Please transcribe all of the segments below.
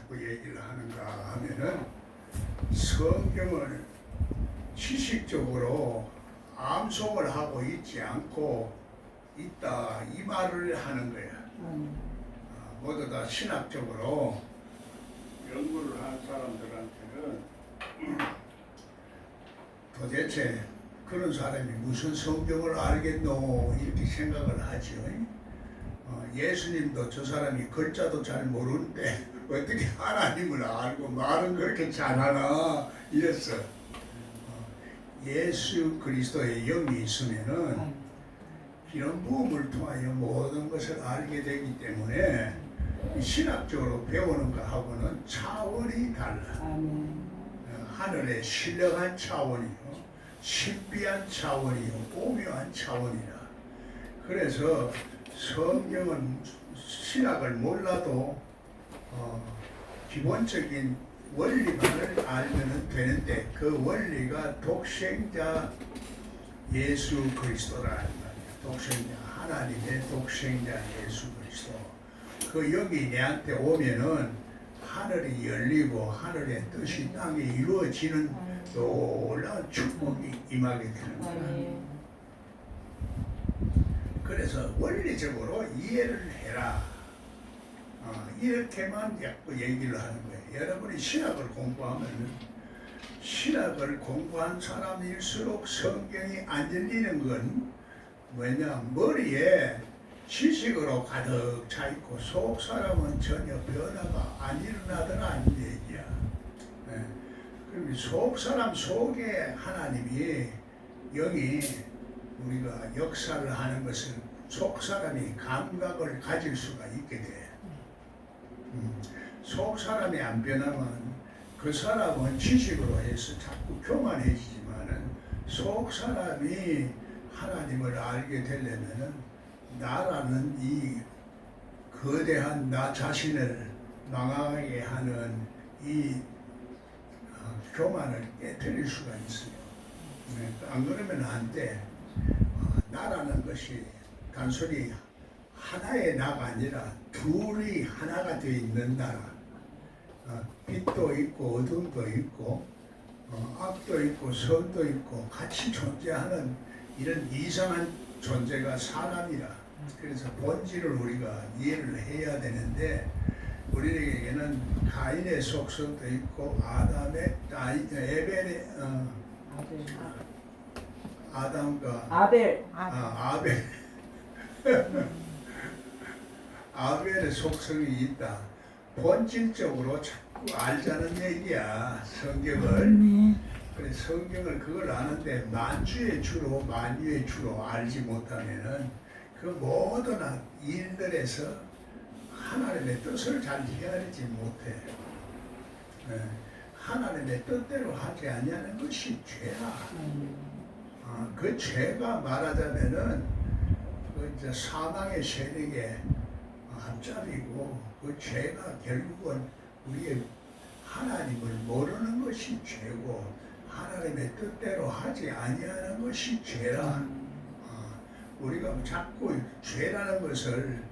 자꾸 얘기를 하는가 하면은 성경을 지식적으로 암송을 하고 있지 않고 있다 이 말을 하는 거야. 모두 다 신학적으로 연구를 한 사람들한테는 도대체 그런 사람이 무슨 성경을 알겠노 이렇게 생각을 하죠. 예수님도 저 사람이 글자도 잘 모르는데 어떻게 하나님을 알고 말은 그렇게 잘하나 이랬어. 예수 그리스도의 영이 있으면은 이런 부음을 통하여 모든 것을 알게 되기 때문에 신학적으로 배우는 것하고는 차원이 달라. 하늘의 신령한 차원이요, 신비한 차원이요, 오묘한 차원이라. 그래서 성경은 신학을 몰라도 기본적인 원리만을 알면 되는데 그 원리가 독생자 예수 그리스도라는 말이야. 독생자 하나님의 독생자 예수 그리스도. 그 여기 내한테 오면은 하늘이 열리고 하늘의 뜻이 땅에 이루어지는 놀라운 축복이 임하게 되는 거야. 그래서 원리적으로 이해를 해라. 이렇게만 자꾸 얘기를 하는 거예요. 여러분이 신학을 공부하면 신학을 공부한 사람일수록 성경이 안 열리는 건 뭐냐, 머리에 지식으로 가득 차 있고 속 사람은 전혀 변화가 안 일어나더라는 얘기야. 그럼 속 사람 속에 하나님이 영이 우리가 역사를 하는 것은 속 사람이 감각을 가질 수가 있게 돼. 속 사람이 안 변하면 그 사람은 지식으로 해서 자꾸 교만해지지만은 속 사람이 하나님을 알게 되려면은 나라는 이 거대한 나 자신을 망하게 하는 이 교만을 깨뜨릴 수가 있어요. 안 그러면 안 돼. 나라는 것이 단순히 하나의 나가 아니라 둘이 하나가 되어 있는 나라. 빛도 있고 어둠도 있고 악도 있고 선도 있고 같이 존재하는 이런 이상한 존재가 사람이라. 그래서 본질을 우리가 이해를 해야 되는데 우리에게는 가인의 속성도 있고 에벨의 아담과 아벨 아벨의 속성이 있다. 본질적으로 자꾸 알자는 얘기야, 성경을. 그래, 성경을 그걸 아는데 만주의 주로 만유의 주로 알지 못하면은 그 모든 일들에서 하나님의 뜻을 잘 헤아리지 못해. 하나님의 뜻대로 하지 아니하는 것이 죄라. 그 죄가 말하자면은 그 이제 사망의 세력의 앞잡이고 그 죄가 결국은 우리의 하나님을 모르는 것이 죄고 하나님의 뜻대로 하지 아니하는 것이 죄라. 우리가 자꾸 죄라는 것을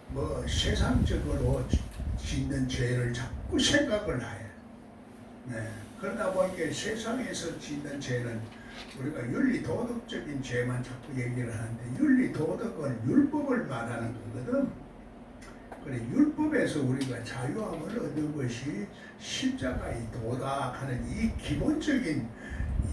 뭐 세상적으로 짓는 죄를 자꾸 생각을 해. 그러다 보니까 세상에서 짓는 죄는 우리가 윤리도덕적인 죄만 자꾸 얘기를 하는데 윤리도덕은 율법을 말하는 거거든. 그래, 율법에서 우리가 자유함을 얻는 것이 십자가의 도다 하는 이 기본적인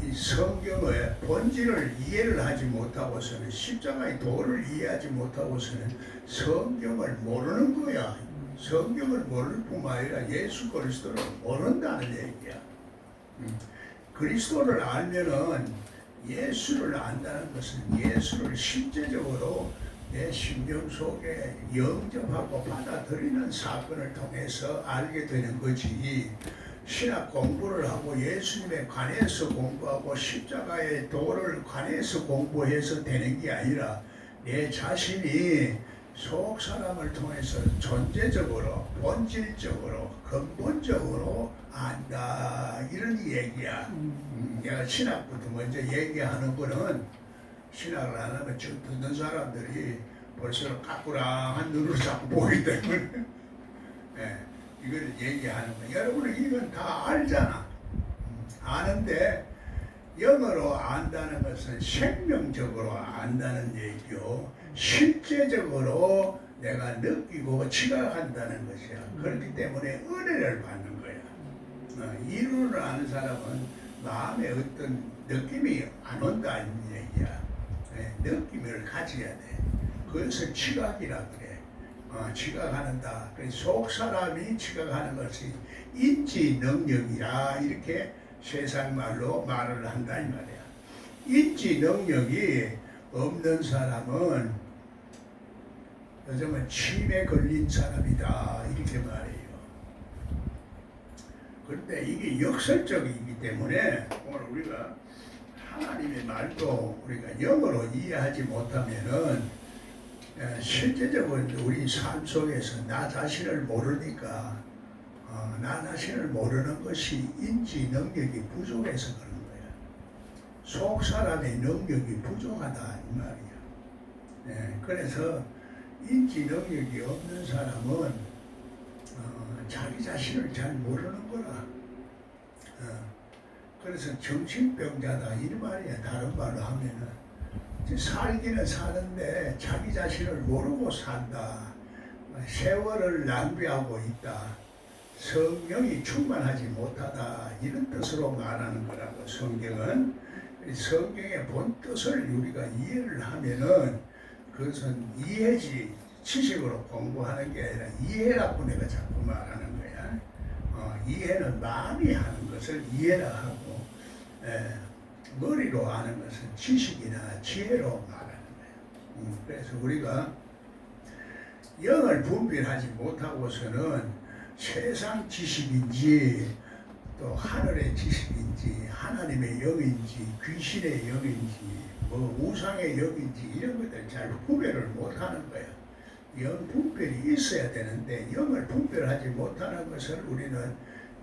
이 성경의 본질을 이해를 하지 못하고서는 십자가의 도를 이해하지 못하고서는 성경을 모르는 거야. 성경을 모를 뿐만 아니라 예수 그리스도를 모른다는 얘기야. 그리스도를 알면은 예수를 안다는 것은 예수를 실제적으로 내 심령 속에 영접하고 받아들이는 사건을 통해서 알게 되는 거지. 신학 공부를 하고 예수님에 관해서 공부하고 십자가의 도를 관해서 공부해서 되는 게 아니라 내 자신이 속 사람을 통해서 존재적으로 본질적으로 근본적으로 안다 이런 얘기야. 내가 신학부터 먼저 얘기하는 거는 신학을 안 하면 듣는 사람들이 벌써 까꾸랑한 눈으로 자꾸 보기 때문에 이걸 얘기하는 거야. 여러분은 이건 다 알잖아. 아는데 영어로 안다는 것은 생명적으로 안다는 얘기요. 실제적으로 내가 느끼고 지각한다는 것이야. 그렇기 때문에 은혜를 받는 거야. 이론을 아는 사람은 마음에 어떤 느낌이 안 온다는 얘기야. 느낌을 가져야 돼. 그것을 지각이라 그래. 지각하는다. 속 사람이 지각하는 것이 인지 능력이라 이렇게 세상 말로 말을 한다 이 말이야. 인지 능력이 없는 사람은 요즘은 치매에 걸린 사람이다 이렇게 말해요. 그런데 이게 역설적이기 때문에 오늘 우리가 하나님의 말도 우리가 영어로 이해하지 못하면은 실제적으로 우리 삶 속에서 나 자신을 모르니까 나 자신을 모르는 것이 인지 능력이 부족해서 그런 거야. 속 사람의 능력이 부족하다 이 말이야. 그래서 인지 능력이 없는 사람은 자기 자신을 잘 모르는 거라. 그래서 정신병자다 이 말이야. 다른 말로 하면은 살기는 사는데 자기 자신을 모르고 산다. 세월을 낭비하고 있다. 성령이 충만하지 못하다. 이런 뜻으로 말하는 거라고 성경은. 성경의 본 뜻을 우리가 이해를 하면은 그것은 이해지 지식으로 공부하는 게 아니라 이해라고 내가 자꾸 말하는 거야. 이해는 마음이 하는 것을 이해라 하고 머리로 아는 것은 지식이나 지혜로 말하는 거예요. 그래서 우리가 영을 분별하지 못하고서는 세상 지식인지 또 하늘의 지식인지 하나님의 영인지 귀신의 영인지 뭐 우상의 영인지 이런 것들 잘 구별을 못하는 거예요. 영 분별이 있어야 되는데 영을 분별하지 못하는 것을 우리는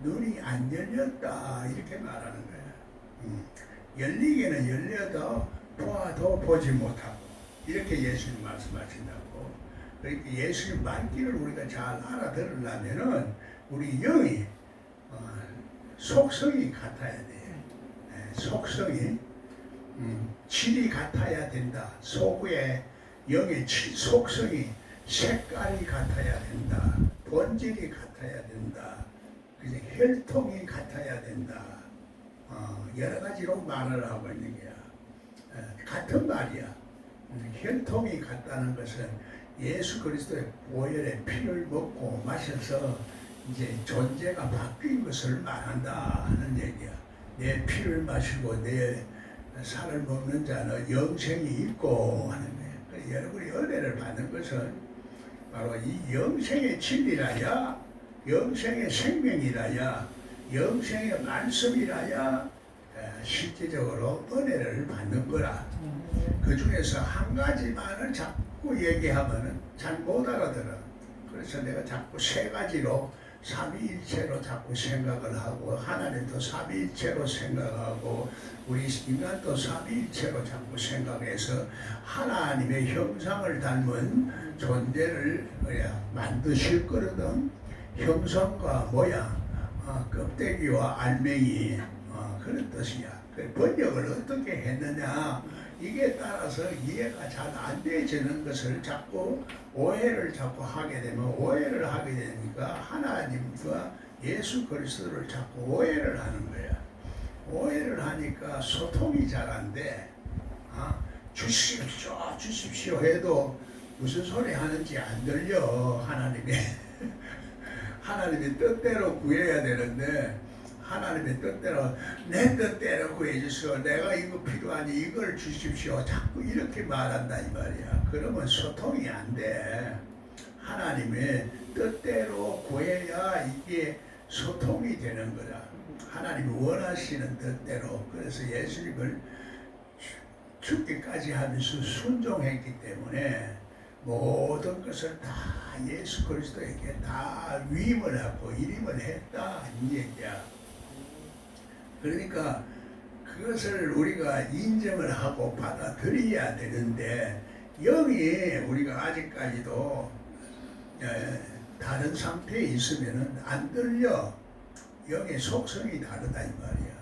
눈이 안 열렸다 이렇게 말하는 거예요. 열리기는 열려도 보아도 보지 못하고 이렇게 예수님 말씀하신다고. 그러니까 예수님 말귀를 우리가 잘 알아들으려면은 우리 영이 속성이 같아야 돼. 속성이 질이 같아야 된다. 속의 영의 속성이 색깔이 같아야 된다. 본질이 같아야 된다. 그래서 혈통이 같아야 된다. 여러 가지로 말을 하고 있는 거야. 같은 말이야. 혈통이 같다는 것은 예수 그리스도의 보혈의 피를 먹고 마셔서 이제 존재가 바뀐 것을 말한다 하는 얘기야. 내 피를 마시고 내 살을 먹는 자는 영생이 있고 하는 거야. 여러분이 은혜를 받는 것은 바로 이 영생의 진리라야, 영생의 생명이라야, 영생의 말씀이라야 실제적으로 은혜를 받는 거라. 그 중에서 한 가지만을 자꾸 얘기하면은 잘 못 알아들어. 그래서 내가 자꾸 세 가지로 삼위일체로 자꾸 생각을 하고 하나님도 삼위일체로 생각하고 우리 인간도 삼위일체로 자꾸 생각해서 하나님의 형상을 닮은 존재를 만드실 거거든. 형상과 모양, 껍데기와 알맹이 그런 뜻이야. 번역을 어떻게 했느냐 이게 따라서 이해가 잘 안 되지는 것을 자꾸 오해를 자꾸 하게 되면 오해를 하게 되니까 하나님과 예수 그리스도를 자꾸 오해를 하는 거야. 오해를 하니까 소통이 잘 안 돼. 주십시오 주십시오 해도 무슨 소리 하는지 안 들려. 하나님의 뜻대로 구해야 되는데 하나님의 뜻대로 내 뜻대로 구해주시오. 내가 이거 필요하니 이걸 주십시오. 자꾸 이렇게 말한다 이 말이야. 그러면 소통이 안 돼. 하나님의 뜻대로 구해야 이게 소통이 되는 거다. 하나님이 원하시는 뜻대로. 그래서 예수님을 죽기까지 하면서 순종했기 때문에 모든 것을 다 예수 그리스도에게 다 위임을 하고 일임을 했다 이 얘기야. 그러니까 그것을 우리가 인정을 하고 받아들여야 되는데 영이 우리가 아직까지도 다른 상태에 있으면은 안 들려. 영의 속성이 다르다 이 말이야.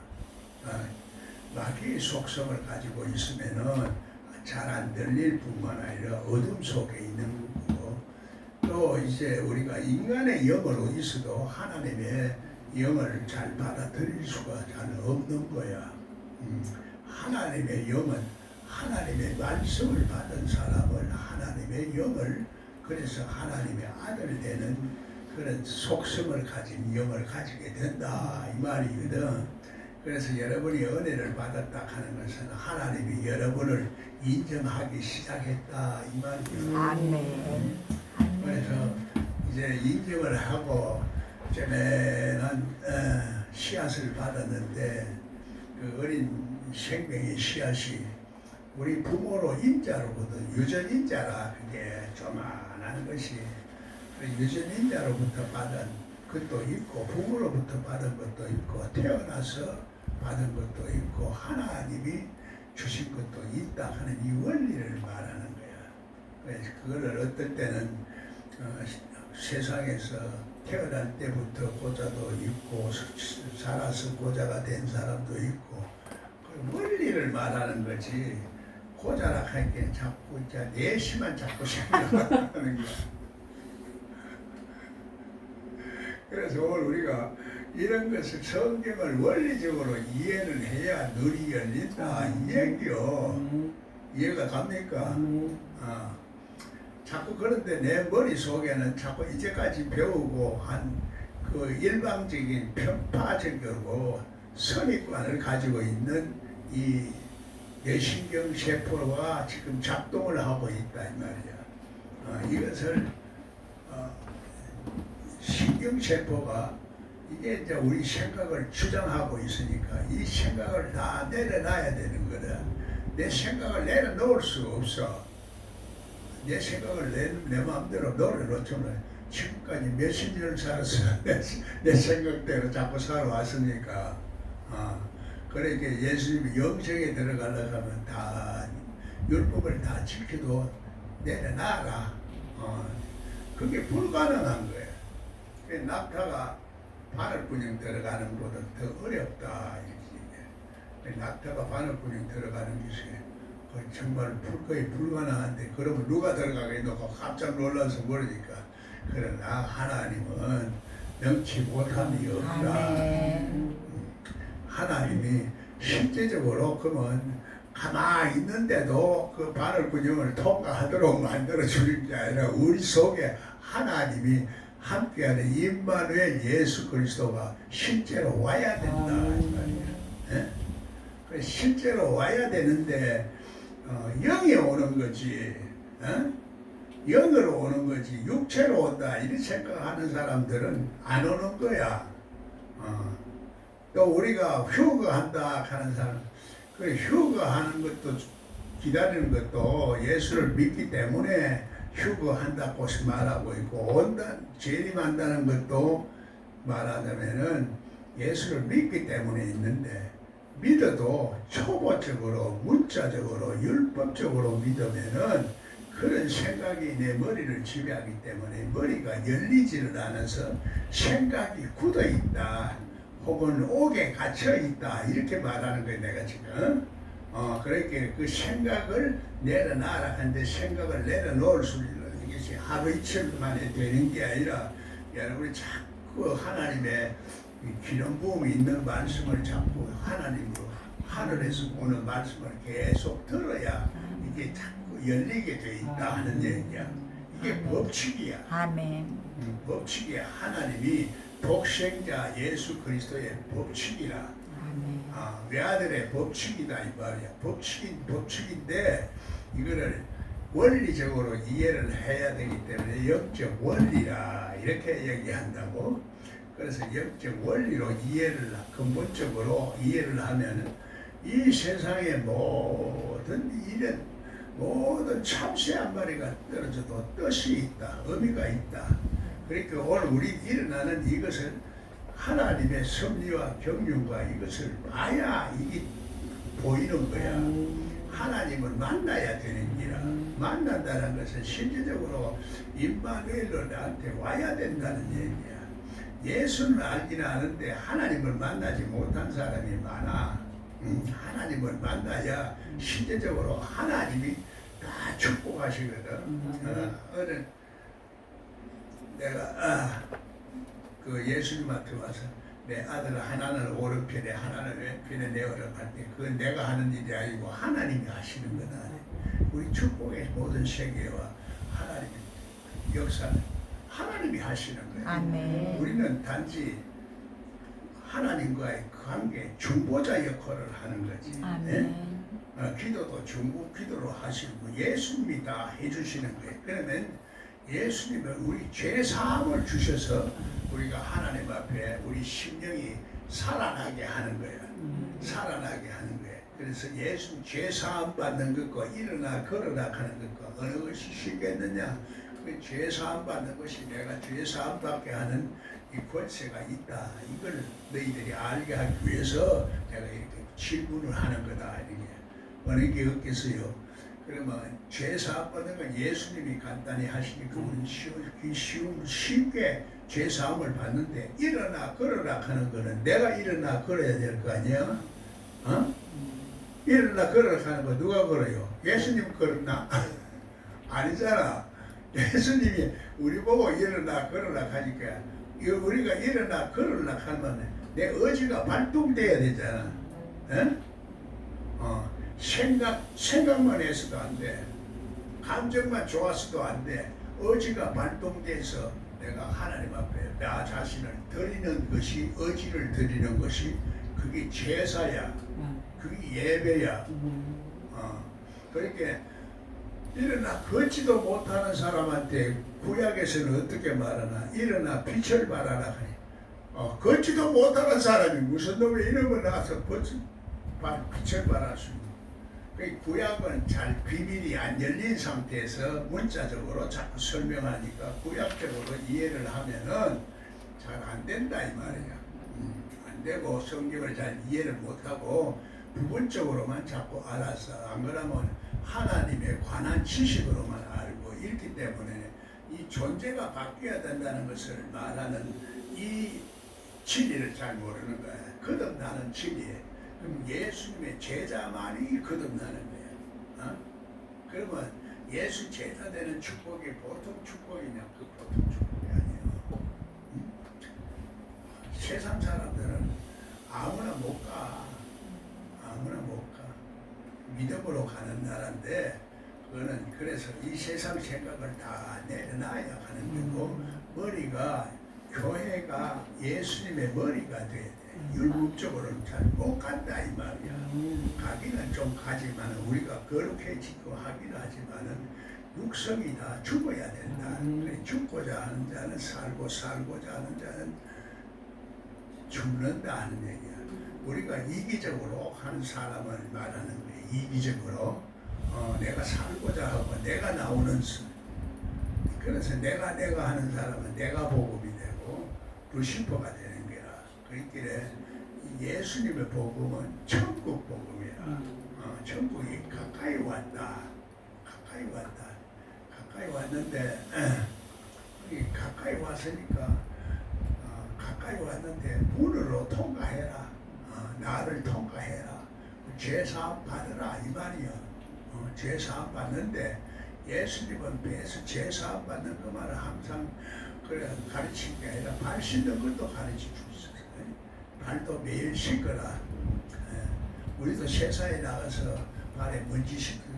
마귀의 속성을 가지고 있으면은 잘 안 들릴 뿐만 아니라 어둠 속에 있는 거고, 또 이제 우리가 인간의 영으로 있어도 하나님의 영을 잘 받아들일 수가 잘 없는 거야. 하나님의 영은 하나님의 말씀을 받은 사람을 하나님의 영을, 그래서 하나님의 아들 되는 그런 속성을 가진 영을 가지게 된다 이 말이거든. 그래서 여러분이 은혜를 받았다 하는 것은 하나님이 여러분을 인정하기 시작했다 이 말이죠. 아멘. 그래서 이제 인정을 하고 쩌맨한 씨앗을 받았는데, 그 어린 생명의 씨앗이 우리 부모로 인자로부터, 유전인자라 그게 조만한 것이 유전인자로부터 받은 것도 있고 부모로부터 받은 것도 있고 태어나서 받은 것도 있고 하나님이 주신 것도 있다 하는 이 원리를 말하는 거야. 그래서 그거를 어떨 때는 세상에서 태어날 때부터 고자도 있고 살아서 고자가 된 사람도 있고, 그 원리를 말하는 거지. 고자라 할게 자꾸 내시만 자꾸 생각하는 거야. 그래서 오늘 우리가 이런 것을 성경을 원리적으로 이해를 해야 눈이 열린다 이 얘기요. 이해가 갑니까? 자꾸 그런데 내 머릿속에는 자꾸 이제까지 배우고 한 그 일방적인 편파적이고 선입관을 가지고 있는 이 뇌신경 세포가 지금 작동을 하고 있다 이 말이야. 이것을 신경세포가 이게 이제 우리 생각을 주장하고 있으니까 이 생각을 다 내려놔야 되는 거다. 내 생각을 내려놓을 수가 없어. 내 생각을 내 마음대로 내려놓잖아요. 지금까지 몇십 년을 살았어. 내 생각대로 자꾸 살아왔으니까. 그러니까 예수님이 영생에 들어가려고 하면 다 율법을 다 지켜도 내려놔라. 그게 불가능한 거예요. 낙타가 바늘구멍 들어가는 것보다 더 어렵다. 낙타가 바늘구멍 들어가는 것이 정말 거의 불가능한데, 그러면 누가 들어가겠노? 깜짝 놀라서 모르니까. 그러나 하나님은 능치 못함이 없다. 하나님이 실제적으로 그러면 가만히 있는데도 그 바늘구멍을 통과하도록 만들어주는 게 아니라 우리 속에 하나님이 함께하는 임마누엘 예수 그리스도가 실제로 와야 된다 이 말이야. 예? 실제로 와야 되는데 영이 오는 거지, 영으로 오는 거지 육체로 온다 이렇게 생각하는 사람들은 안 오는 거야. 또 우리가 휴거한다 하는 사람, 그 휴거하는 것도 기다리는 것도 예수를 믿기 때문에 휴거한다고 말하고 있고, 온다 재림한다는 것도 말하자면은 예수를 믿기 때문에 있는데, 믿어도 초보적으로 문자적으로 율법적으로 믿으면은 그런 생각이 내 머리를 지배하기 때문에 머리가 열리지를 않아서 생각이 굳어 있다 혹은 옥에 갇혀 있다 이렇게 말하는 거예요 내가 지금. 그러니까 그 생각을 내려놔라 하는데, 생각을 내려놓을 수 있는 것이 하루 이틀 만에 되는 게 아니라 여러분이 자꾸 하나님의 기름 부음이 있는 말씀을 자꾸 하나님으로 하늘에서 오는 말씀을 계속 들어야 이게 자꾸 열리게 돼 있다 하는 얘기야. 이게 법칙이야. 아멘. 법칙이야. 하나님이 독생자 예수 그리스도의 법칙이라. 외아들의 법칙이다 이 말이야. 법칙인데 이거를 원리적으로 이해를 해야 되기 때문에 영적 원리라 이렇게 얘기한다고. 그래서 영적 원리로 이해를, 근본적으로 이해를 하면 이 세상의 모든 일은, 모든 참새 한 마리가 떨어져도 뜻이 있다, 의미가 있다. 그러니까 오늘 우리 일어나는 이것을 하나님의 섭리와 경륜과 이것을 봐야 이게 보이는 거야. 하나님을 만나야 되는 기라. 만난다는 것은 실질적으로 임마누엘로 나한테 와야 된다는 얘기야. 예수를 알기는 아는데 하나님을 만나지 못한 사람이 많아. 하나님을 만나야 실제적으로 하나님이 다 축복하시거든. 내가 그 예수님한테 와서 내 아들 하나는 오른편에 하나는 왼편에 내어라 할 때 그건 내가 하는 일이 아니고 하나님이 하시는 거다. 우리 축복의 모든 세계와 하나님 역사는 하나님이 하시는 거예요. 아멘. 우리는 단지 하나님과의 관계 중보자 역할을 하는 거지. 아멘. 기도도 중보 기도로 하시고 예수님이 다 해주시는 거예요. 그러면 예수님은 우리 죄 사함을 주셔서 우리가 하나님 앞에 우리 심령이 살아나게 하는 거야. 살아나게 하는 거야. 그래서 예수 죄 사함 받는 것과 일어나 걸어라 하는 것과 어느 것이 쉽겠느냐? 그 죄 사함 받는 것이 내가 죄 사함 받게 하는 이 권세가 있다. 이걸 너희들이 알게 하기 위해서 내가 이렇게 질문을 하는 거다. 이렇게 어느 게 없겠어요. 그러면 죄 사함 받는 건 예수님이 간단히 하시니까 우리는 쉽게 죄 사함을 받는데 일어나 걸어라 하는 거는 내가 일어나 걸어야 될 거 아니야? 일어나 걸어라 하는 거 누가 걸어요? 예수님 걸었나? 아니잖아. 예수님이 우리 보고 일어나 걸어라 하니까 우리가 일어나 걸으려 하면 내 의지가 발동돼야 되잖아. 생각만 해서도 안 돼. 감정만 좋았어도 안 돼. 의지가 발동돼서 내가 하나님 앞에 나 자신을 드리는 것이 의지를 드리는 것이 그게 제사야. 그게 예배야. 그러니까 일어나 걷지도 못하는 사람한테 구약에서는 어떻게 말하나? 일어나 빛을 발하라 하니. 걷지도 못하는 사람이 무슨 놈의 이름을 나와서 빛을 발할 수 있는. 그 구약은 잘 비밀이 안 열린 상태에서 문자적으로 자꾸 설명하니까 구약적으로 이해를 하면은 잘 안 된다 이 말이야. 안 되고 성경을 잘 이해를 못하고 부분적으로만 자꾸 알아서 안 그러면 하나님에 관한 지식으로만 알고 있기 때문에 이 존재가 바뀌어야 된다는 것을 말하는 이 진리를 잘 모르는 거야. 거듭나는 진리. 그럼 예수님의 제자만이 거듭나는 거야. 그러면 예수 제자 되는 축복이 보통 축복이냐? 그 보통 축복이 아니에요. 세상 사람들은 아무나 못 가. 아무나 못 가. 믿음으로 가는 나라인데 그거는 그래서 이 세상 생각을 다 내려놔야 하는 거고 머리가 교회가 예수님의 머리가 돼야 돼. 율법적으로는 잘 못 간다 이 말이야. 가기는 좀 가지만 우리가 거룩해지고 하기는 하지만은 육성이 다 죽어야 된다. 죽고자 하는 자는 살고 살고자 하는 자는 죽는다 하는 얘기야. 우리가 이기적으로 하는 사람을 말하는 거예요. 이기적으로 내가 살고자 하고 내가 나오는 그래서 내가 하는 사람은 내가 복음이 되고 루시퍼가 되는 거라. 그렇길래 예수님의 복음은 천국 복음이라. 천국이 가까이 왔다. 가까이 왔다. 가까이 왔는데 가까이 왔으니까 가까이 왔는데 문으로 통과해라. 나를 통과해라. 죄사함 받으라 이 말이야. 죄사함 받는데 예수님은 배에서 죄사함 받는 그 말을 항상 그래 가르친 게 아니라 발 씻는 것도 가르쳐 주셨어요. 발도 매일 씻거라. 우리도 세상에 나가서 발에 먼지 씻고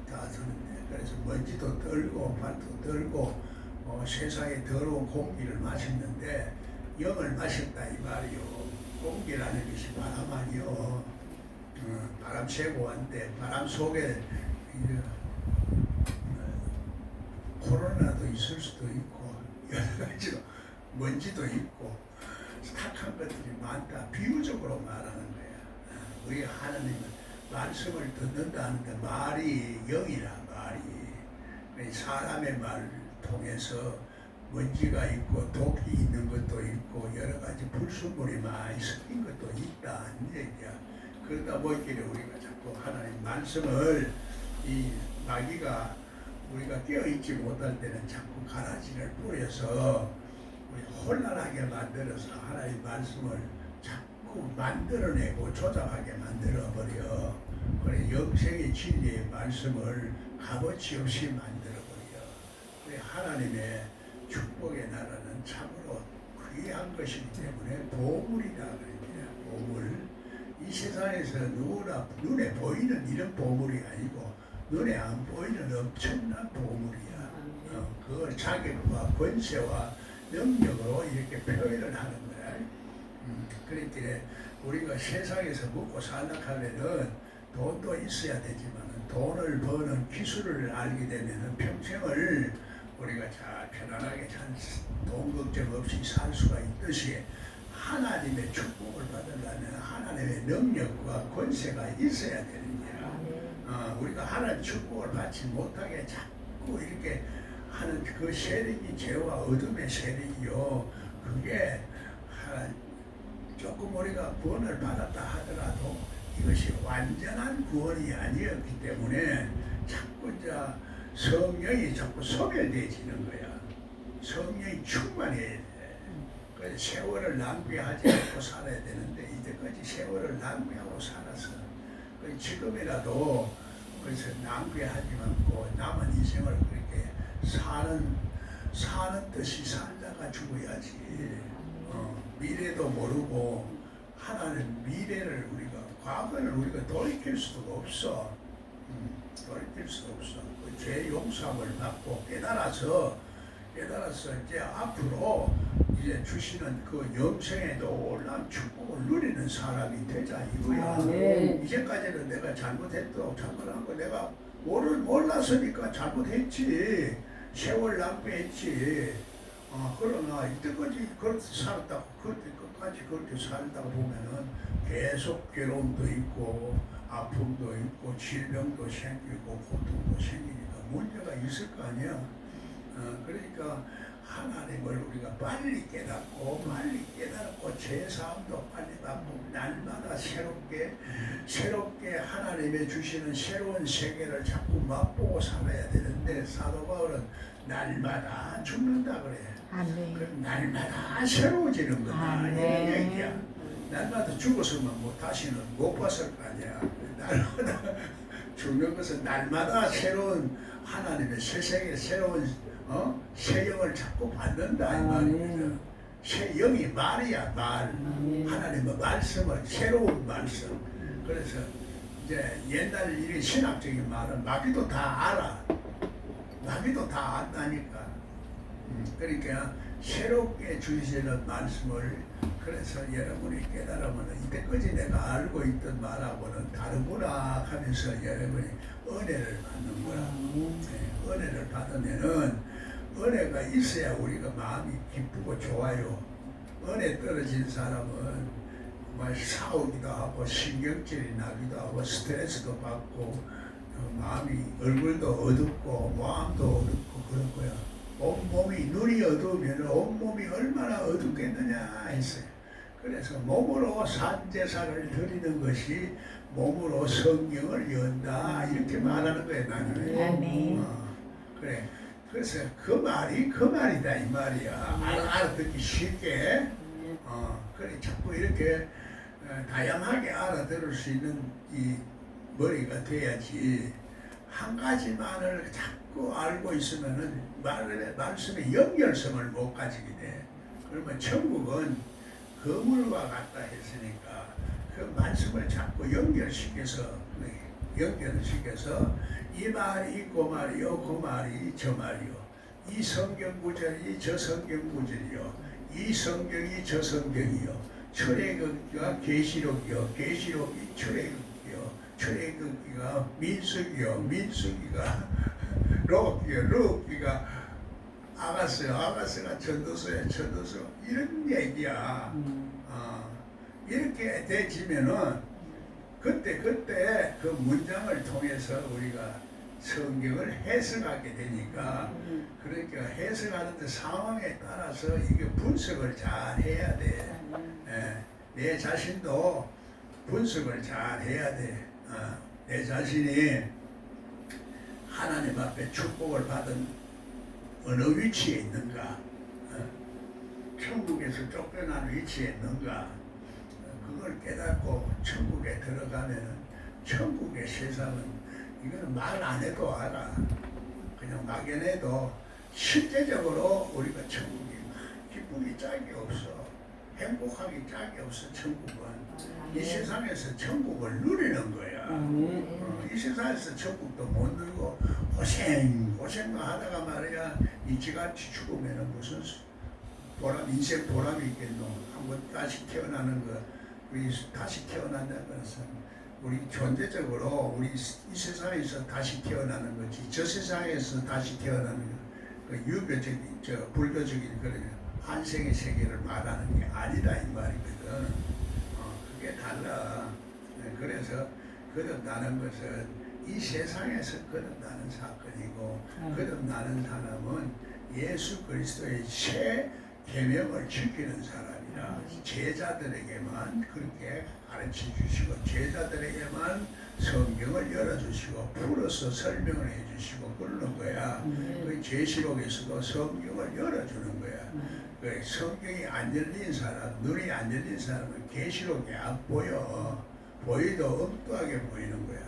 나서는데 그래서 먼지도 떨고 발도 떨고 세상에 더러운 공기를 마셨는데 영을 마셨다 이 말이요. 공기라는 것이 바람 아니요. 바람 쐬고 왔는데 바람 속에 코로나도 있을 수도 있고 여러 가지로 먼지도 있고 탁한 것들이 많다. 비유적으로 말하는 거야. 우리 하나님은 말씀을 듣는다 하는데 말이 영이라 말이 사람의 말을 통해서 먼지가 있고 독이 있는 것도 있고 여러 가지 불순물이 많이 섞인 것도 있다 하는 얘기야. 그러다 보이길래 우리가 자꾸 하나님 말씀을 이 마귀가 우리가 깨어있지 못할 때는 자꾸 가라지를 뿌려서 우리 혼란하게 만들어서 하나님 말씀을 자꾸 만들어내고 조작하게 만들어버려. 그래 영생의 진리의 말씀을 값어치 없이 만들어버려. 그래 하나님의 축복의 나라는 참으로 귀한 것이기 때문에 보물이다 그랬냐. 보물. 이 세상에서 누구나 눈에 보이는 이런 보물이 아니고 눈에 안 보이는 엄청난 보물이야. 그걸 자격과 권세와 능력으로 이렇게 표현을 하는 거야. 그랬길래 우리가 세상에서 먹고 살락하면은 돈도 있어야 되지만 돈을 버는 기술을 알게 되면은 평생을 우리가 잘 편안하게 돈 걱정 없이 살 수가 있듯이 하나님의 축복을 받으려면 하나님의 능력과 권세가 있어야 되는 거야. 우리가 하나님 축복을 받지 못하게 자꾸 이렇게 하는 그 세력이 죄와 어둠의 세력이요. 그게 조금 우리가 구원을 받았다 하더라도 이것이 완전한 구원이 아니었기 때문에 자꾸 이제 성령이 자꾸 소멸되어지는 거야. 성령이 충만해야 돼. 그래서 세월을 낭비하지 않고 살아야 되는데 이제까지 세월을 낭비하고 살았어. 지금이라도 그래서 낭비하지 않고 남은 인생을 그렇게 사는 듯이 살다가 죽어야지. 미래도 모르고 하나님 미래를 우리가 과거를 우리가 돌이킬 수도 없어. 돌이킬 수도 없어. 죄 용서함을 받고 깨달아서 이제 앞으로 이제 주시는 그 영생의 놀라운 축복을 누리는 사람이 되자 이거야. 이제까지는 내가 잘못했고 잘못한 거 내가 몰랐으니까 잘못했지. 세월 낭비했지. 그러나 이때까지 그렇게 살았다고 끝까지 그렇게 살다가 보면은 계속 괴로움도 있고 아픔도 있고 질병도 생기고 고통도 생기니까 문제가 있을 거 아니야. 그러니까 하나님을 우리가 빨리 깨닫고 제사함도 빨리 받고 날마다 새롭게 하나님의 주시는 새로운 세계를 자꾸 맛보고 살아야 되는데 사도 바울은 날마다 죽는다 그래. 그럼 날마다 새로워지는 거다 이런 얘기야. 날마다 죽었으면 뭐 다시는 못 봤을 거 아니야. 날마다 죽는 것은 날마다 새로운 하나님의 새 세계 새로운 새 영을 자꾸 받는다 이 말입니다. 새 영이 말이야 말. 하나님의 말씀을 새로운 말씀. 그래서 이제 옛날 이 신학적인 말은 마귀도 다 알아. 마귀도 다 안다니까. 그러니까 새롭게 주시는 말씀을 그래서 여러분이 깨달으면 이때까지 내가 알고 있던 말하고는 다르구나 하면서 여러분이 은혜를 받는 거야. 은혜를 받으면은 은혜가 있어야 우리가 마음이 기쁘고 좋아요. 은혜 떨어진 사람은 막 싸우기도 하고 신경질이 나기도 하고 스트레스도 받고 마음이 얼굴도 어둡고 마음도 어둡고 그런 거야. 온몸이 눈이 어두우면 온몸이 얼마나 어둡겠느냐 했어요. 그래서 몸으로 산제사를 드리는 것이 몸으로 성경을 연다 이렇게 말하는 거예요. 나는. 그래. 그래서 그 말이다 이 말이야. 알아듣기 쉽게. 그래 자꾸 이렇게 다양하게 알아들을 수 있는 이 머리가 돼야지. 한 가지만을 자꾸 알고 있으면은 말씀의 연결성을 못 가지게 돼. 그러면 천국은 거물과 같다 했으니까 그 말씀을 자꾸 연결시켜서 이 말이 그 말이요, 그 말이 저 말이요. 이 성경 구절이 저 성경 구절이요. 이 성경이 저 성경이요. 출애굽기가 계시록이요. 계시록이 출애굽기요. 출애굽기가 민수기요. 민수기가 록기요. 록기가 아가스요. 아가스가 전도서요. 전도서 이런 얘기야. 이렇게 되지면은 그때 그 문장을 통해서 우리가 성경을 해석하게 되니까 그러니까 해석하는데 상황에 따라서 이게 분석을 잘 해야 돼. 내 자신도 분석을 잘 해야 돼. 내 자신이 하나님 앞에 축복을 받은 어느 위치에 있는가, 천국에서 쫓겨난 위치에 있는가, 그걸 깨닫고 천국에 들어가면 천국의 세상은 이거는 말 안 해도 알아. 그냥 막연해도 실제적으로 우리가 천국이 기쁨이 짝이 없어. 행복하기 짝이 없어. 천국은 이 세상에서 천국을 누리는 거야. 이 세상에서 천국도 못 누리고 고생만 하다가 말이야 이지같이 죽으면 무슨 인생 보람이 있겠노. 한번 다시 태어나는 거, 우리 다시 태어난다는 것은 우리 존재적으로 우리 이 세상에서 다시 태어나는 거지, 저 세상에서 다시 태어나는 거, 그 유교적인 불교적인 그런 환생의 세계를 말하는 게 아니다 이 말이거든. 그게 달라. 그래서 거듭나는 것은 이 세상에서 거듭나는 사건이고, 거듭나는 사람은 예수 그리스도의 새 계명을 지키는 사람이라 제자들에게만 그렇게 가르쳐 주시고, 제자들에게만 성경을 열어주시고 풀어서 설명을 해주시고 그러는 거야. 그 계시록에서도 성경을 열어주는 거야. 그 성경이 안 열린 사람, 눈이 안 열린 사람은 계시록이 안 보여. 보이도 엉뚱하게 보이는 거야.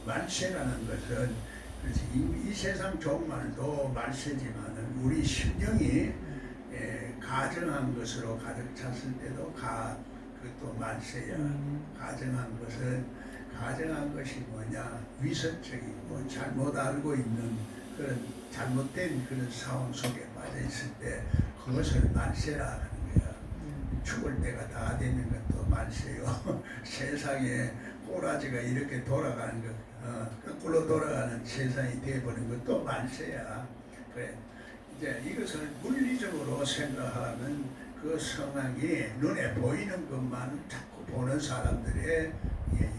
말세라는 것은, 그래서 이 세상 종말도 말세지만 우리 심령이 가정한 것으로 가득 찼을 때도 그것도 말세야. 가정한 것이 뭐냐, 위선적이고 잘못 알고 있는 그런 잘못된 그런 상황 속에 빠져 있을 때 그것을 말세라 하는 거야. 죽을 때가 다 되는 것도 말세요. 세상에 꼬라지가 이렇게 돌아가는 것, 거꾸로 돌아가는 세상이 되어버린 것도 말세야. 그래. 이제 이것을 물리적으로 생각하면 그 상황이 눈에 보이는 것만 자꾸 보는 사람들의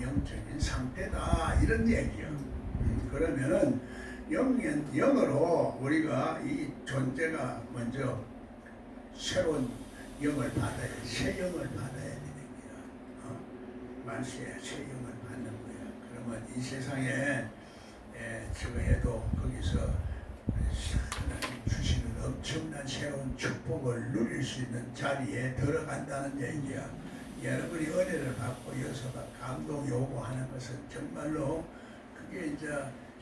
영적인 상태다 이런 얘기야. 그러면은 영으로 우리가 이 존재가 먼저 새로운 영을 받아야, 새 영을 받아야 되는 거야. 말세야 새 영을 받는 거야. 그러면 이 세상에 저거 해도 거기서 하나님 주시는 엄청난 새로운 축복을 누릴 수 있는 자리에 들어간다는 얘기야. 여러분이 은혜를 받고 여기서 감동 요구하는 것은 정말로 그게 이제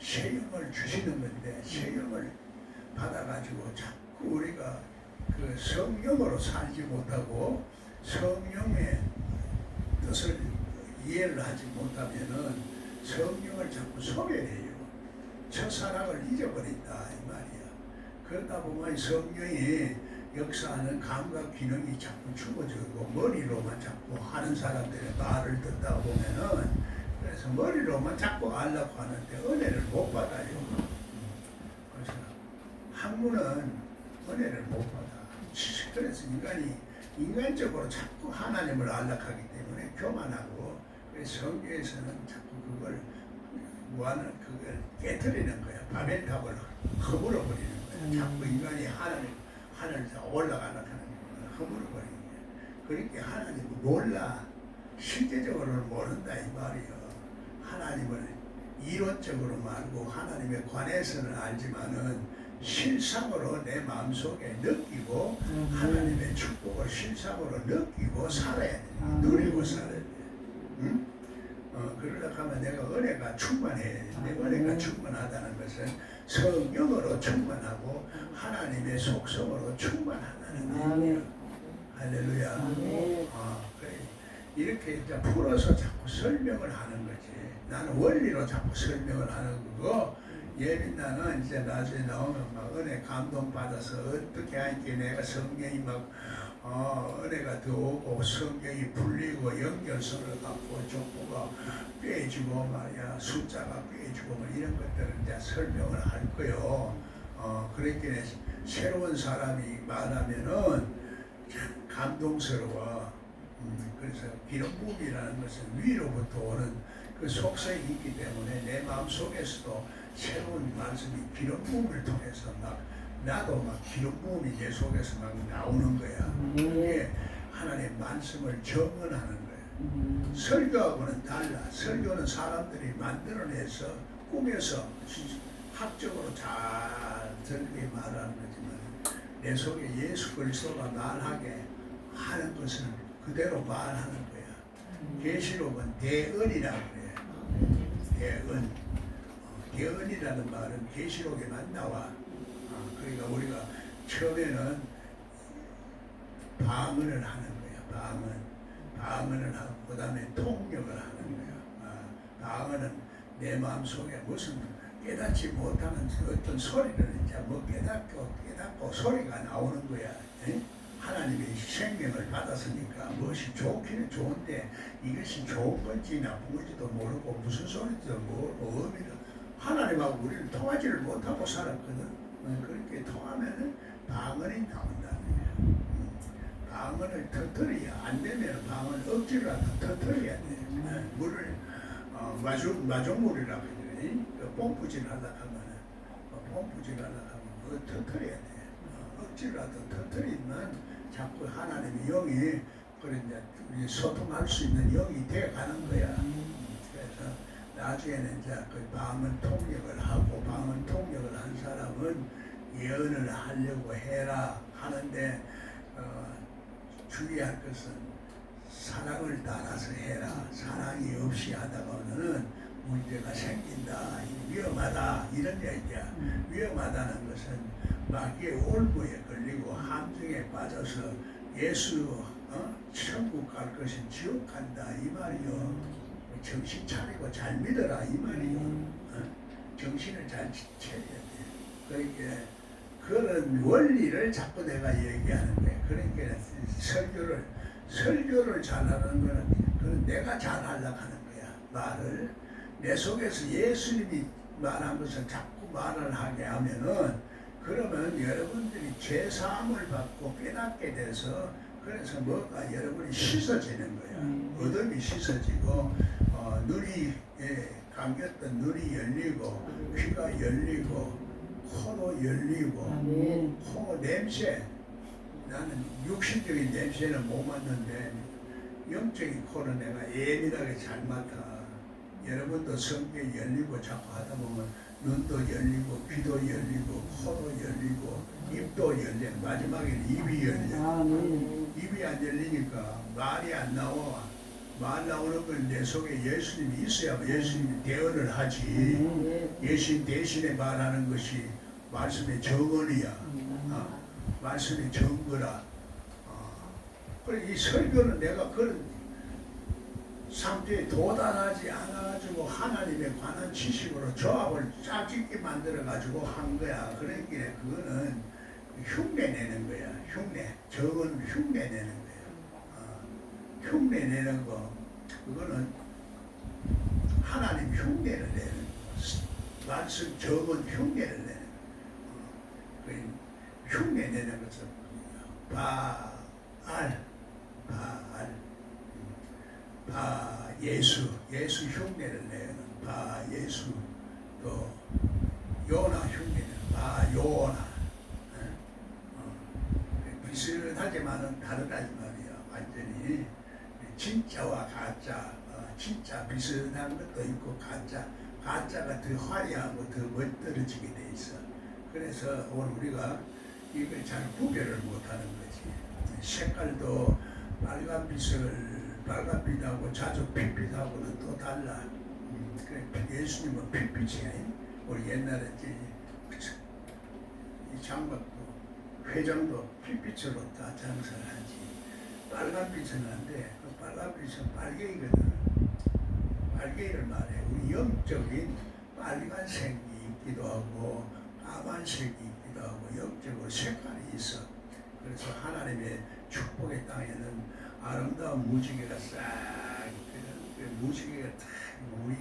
새 영을 주시는 건데, 새 영을 받아가지고 자꾸 우리가 그 성령으로 살지 못하고 성령의 뜻을 이해를 하지 못하면은 성령을 자꾸 소멸해요. 첫사랑을 잊어버린다 이 말이야. 그러다 보면 성령이 역사하는 감각 기능이 자꾸 죽어지고 머리로만 자꾸 하는 사람들의 말을 듣다 보면은, 그래서 머리로만 자꾸 알려고 하는데 은혜를 못 받아요. 그래서 학문은 은혜를 못 받아. 그래서 인간적으로 자꾸 하나님을 알락하기 때문에 교만하고, 그래서 성경에서는 자꾸 그걸 그걸 깨뜨리는 거야. 바벨탑을 허물어 버리는 거야. 자꾸 인간이 하늘에서 올라가려고 하는 거야. 허물어 버리는 거야. 그렇게 하나님을 몰라. 실제적으로는 모른다 이 말이에요. 하나님을 이론적으로 알고 하나님에 관해서는 알지만은 실상으로 내 마음속에 느끼고 하나님의 축복을 실상으로 느끼고 살아야 돼. 누리고 살아야 돼. 응? 그러려고 하면 내가 은혜가 충만해야 돼. 내 은혜가 충만하다는 것은 성령으로 충만하고 하나님의 속성으로 충만하다는 얘기야. 할렐루야. 그래. 이렇게 이제 풀어서 자꾸 설명을 하는 거지. 나는 원리로 자꾸 설명을 하는 거고, 예민나는 이제 나중에 나오면 막 은혜 감동받아서 어떻게 하니까 내가 성경이 막 은혜가 더 오고 성경이 풀리고 연결성을 갖고 족보가 꿰지고 말이야, 숫자가 꿰지고 뭐 이런 것들을 이제 설명을 할 거요. 그렇게 새로운 사람이 말하면은 참 감동스러워. 그래서 기름 부음이라는 것은 위로부터 오는 그 속성이 있기 때문에 내 마음 속에서도 새로운 말씀이 기름 부음을 통해서 막 나도 막 기름 부음이 내 속에서 막 나오는 거야. 그게 하나님의 말씀을 정언하는 거야. 설교하고는 달라. 설교는 사람들이 만들어내서 꾸며서 학적으로 잘 들리게 말하는 거지만 내 속에 예수 그리스도가 말하게 하는 것은 그대로 말하는 거야. 계시록은 대언이라고 그래. 대언. 대언이라는 말은 계시록에만 나와. 그러니까 우리가 처음에는 방언을 하는 거야. 방언을 하고 그 다음에 통역을 하는 거야. 방언은 내 마음속에 무슨 깨닫지 못하는 어떤 소리를 이제 뭐 깨닫고 소리가 나오는 거야. 에? 하나님의 생명을 받았으니까 무엇이 좋기는 좋은데 이것이 좋은 건지 나쁜 건지도 모르고 무슨 소리인지도 모르고 의미를 하나님하고 우리를 통하지를 못하고 살았거든. 그렇게 통하면은 방언이 나온다는 거야. 방언을 터뜨려야 안 되면 방언 억지로라도 터뜨려야 돼. 물을 마중물이라고 그래. pompu질 하려고 하면은 pompu질 하려고 하면 그거 터뜨려야 돼. 억지로라도 터뜨리면 자꾸 하나님의 영이 그런 이제 소통할 수 있는 영이 돼 가는 거야. 그래서 나중에는 이제 그 방언 통역을 하고 방언 통역을 한 사람은 예언을 하려고 해라 하는데 주의할 것은 사랑을 따라서 해라. 사랑이 없이 하다가는 문제가 생긴다. 위험하다. 이런 얘기야. 위험하다는 것은 마귀의 올무에 걸리고 함정에 빠져서 예수 천국 갈 것은 지옥 간다 이 말이요. 정신 차리고 잘 믿어라 이 말이요. 정신을 잘 차려야 돼. 그러니까 그런 원리를 자꾸 내가 얘기하는 거야. 그러니까 설교를 잘하는 거는 그건 내가 잘하려고 하는 거야. 말을 내 속에서 예수님이 말한 것을 자꾸 말을 하게 하면은 그러면 여러분들이 죄사함을 받고 깨닫게 돼서 그래서 뭐가 여러분이 씻어지는 거야. 어둠이 씻어지고 눈이 감겼던 눈이 열리고 귀가 열리고 코도 열리고 코 냄새 나는 육신적인 냄새는 못 맡는데 영적인 코는 내가 예민하게 잘 맡아. 여러분도 성경이 열리고 자꾸 하다 보면 눈도 열리고 귀도 열리고 코도 열리고 입도 열려. 마지막에는 입이 열려. 입이 안 열리니까 말이 안 나와. 말 나오는 건 내 속에 예수님이 있어야 예수님이 대언을 하지. 예수님 대신에 말하는 것이 말씀의 정언이야. 말씀의 정거라. 그래 이 설교는 내가 그런 상태에 도달하지 않아가지고 하나님에 관한 지식으로 조합을 짜집게 만들어가지고 한 거야. 그러니까 그거는 흉내 내는 거야. 흉내. 정은 흉내 내는 거야. 흉내 내는 거. 그거는 하나님 흉내를 내는 거. 말씀 정은 흉내를 내는 거. 흉내 내는 것은 예수 흉내를 내는 예수 또 요나 흉내는 요나 비슷하지만은 다르다지 말이야. 완전히 진짜와 가짜 진짜 비슷한 것도 있고 가짜가 더 화려하고 더 멋들어지게 돼 있어. 그래서 오늘 우리가 이걸 잘 구별을 못하는 거지. 색깔도 빨간빛하고 자주 핏빛하고는 또 달라. 그래, 예수님은 핏빛이야. 우리 옛날에 이 장막도 회장도 핏빛으로 다 장사를 하지. 빨간빛은 안 돼. 그 빨간빛은 빨갱이거든. 빨갱이를 말해. 우리 영적인 빨간색이 있기도 하고 까만색이 있기도 하고 영적으로 색깔이 있어. 그래서 하나님의 축복의 땅에는 아름다운 무지개가 싹 무지개가 딱 우리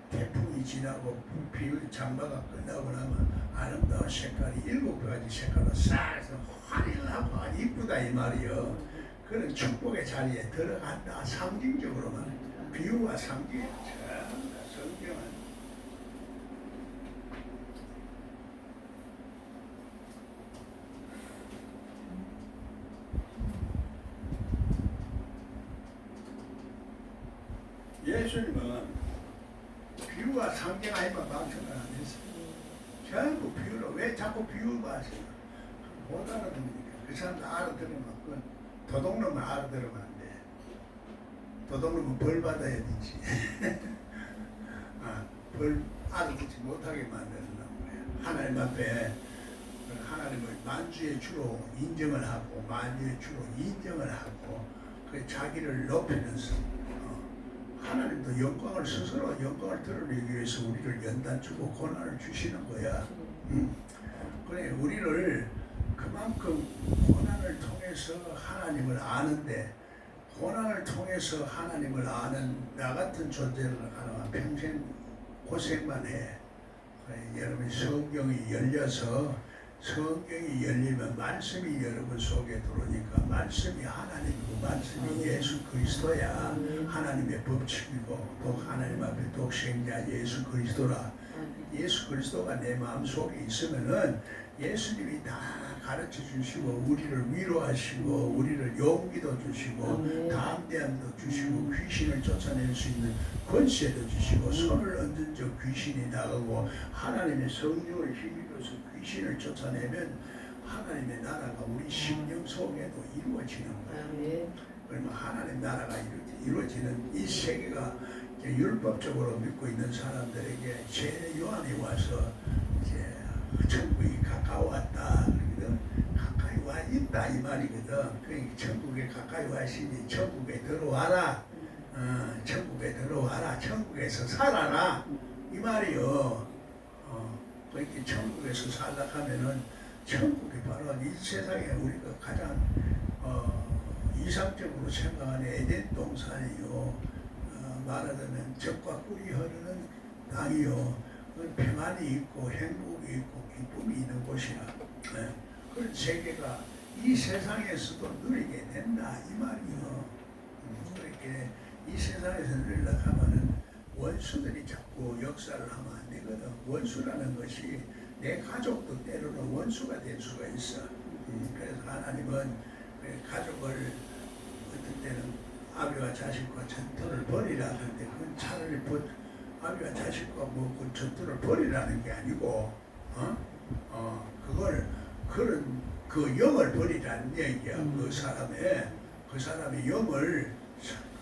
태풍이 지나고 비 장마가 끝나고 나면 아름다운 색깔이 7가지 색깔로 싹 화려하고 이쁘다 이 말이요. 그런 축복의 자리에 들어간다. 상징적으로 말해. 비유와 상징. 성경은 예수님은 비유와 상징 아니면 방청을 안 했어요. 전부 비유로. 왜 자꾸 비유가 하세요? 못 알아듣으니까. 그 사람도 알아들으면 그건 도둑놈은 알아들으면 안 돼. 도둑놈은 벌 받아야 되지. 벌 알아듣지 못하게 만드는 거예요. 하나님 앞에 하나님을 만주의 주로 인정을 하고 만주의 주로 인정을 하고 그 자기를 높이는 하나님도 영광을 스스로 영광을 드러내기 위해서 우리를 연단 주고 고난을 주시는 거야. 그래 우리를 그만큼 고난을 통해서 하나님을 아는데 고난을 통해서 하나님을 아는 나 같은 존재를 하나 평생 고생만 해. 그래, 여러분 성경이 열려서 성경이 열리면 말씀이 여러분 속에 들어오니까 말씀이 하나님이고 말씀이 예수 그리스도야. 하나님의 법칙이고 또 하나님 앞에 독생자 예수 그리스도라. 예수 그리스도가 내 마음속에 있으면은 예수님이 다 가르쳐 주시고 우리를 위로하시고 우리를 용기도 주시고 담대함도 주시고 귀신을 쫓아낼 수 있는 권세도 주시고 손을 얹은 적 귀신이 나가고 하나님의 성령을 힘입어서 귀신을 쫓아내면 하나님의 나라가 우리 심령 속에도 이루어지는 거예요. 그러면 하나님 나라가 이루어지는 이 세계가 이제 율법적으로 믿고 있는 사람들에게 제 요한이 와서 이제 천국이 가까웠다. 그러거든. 가까이 와 있다 이 말이거든. 그러니까 천국에 가까이 와시니 천국에 들어와라. 천국에 들어와라. 천국에서 살아라. 이 말이요. 그러니까 천국에서 살라 하면은 천국이 바로 이 세상에 우리가 가장 이상적으로 생각하는 에덴 동산이요. 말하자면 젖과 꿀이 흐르는 땅이요. 평안이 있고 행복이 있고 기쁨이 있는 곳이야. 그런 세계가 이 세상에서도 누리게 된다 이 말이요. 그렇게 이 세상에서 누리려고 하면은 원수들이 자꾸 역사를 하면 안 되거든. 원수라는 것이 내 가족도 때로는 원수가 될 수가 있어. 그래서 하나님은 가족을 어떤 때는 아비와 자식과 전투를 벌이라 하는데 그건 차라리 아비와 자식과 그 전투를 벌이라는 게 아니고 그런 그 영을 버리라는 얘기야. 그 사람의 영을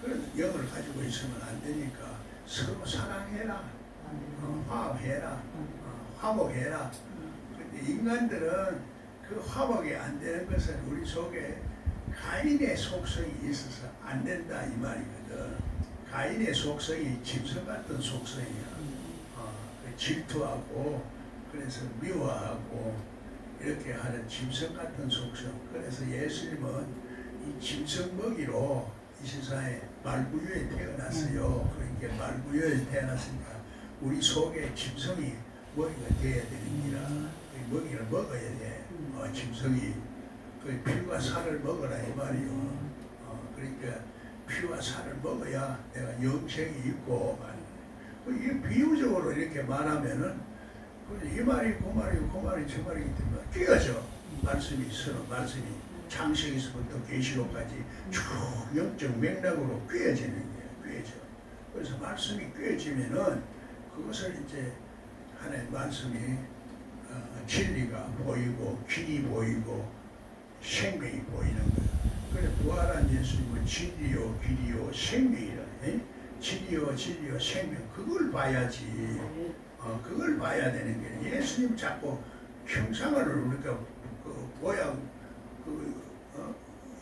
그런 영을 가지고 있으면 안 되니까 서로 사랑해라, 화합해라, 화목해라. 근데 인간들은 그 화목이 안 되는 것은 우리 속에 가인의 속성이 있어서 안 된다 이 말이거든. 가인의 속성이 짐승 같은 속성이야. 질투하고 그래서 미워하고 이렇게 하는 짐승 같은 속성. 그래서 예수님은 이 짐승 먹이로 이 세상에 말구유에 태어났어요. 그러니까 말구유에 태어났으니까 우리 속에 짐승이 먹이가 돼야 되는 기라. 먹이를 먹어야 돼. 짐승이 그 피와 살을 먹어라 이 말이요. 그러니까 피와 살을 먹어야 내가 영생이 있고 이게 비유적으로 이렇게 말하면은 이 말이 그 말이고 그 말이 저 말이기 때문에 끼어져. 말씀이 서로 말씀이 창세기서부터 계시록까지 쭉 영적 맥락으로 꿰어지는 거예요. 꿰어져. 그래서 말씀이 꿰어지면은 그것을 이제 하나의 말씀이 진리가 보이고 길이 보이고 생명이 보이는 거예요. 그래서 부활한 예수님은 진리요 길이요 생명이라. 진리요 생명 그걸 봐야지. 그걸 봐야 되는 게 예수님 자꾸 형상을 우리가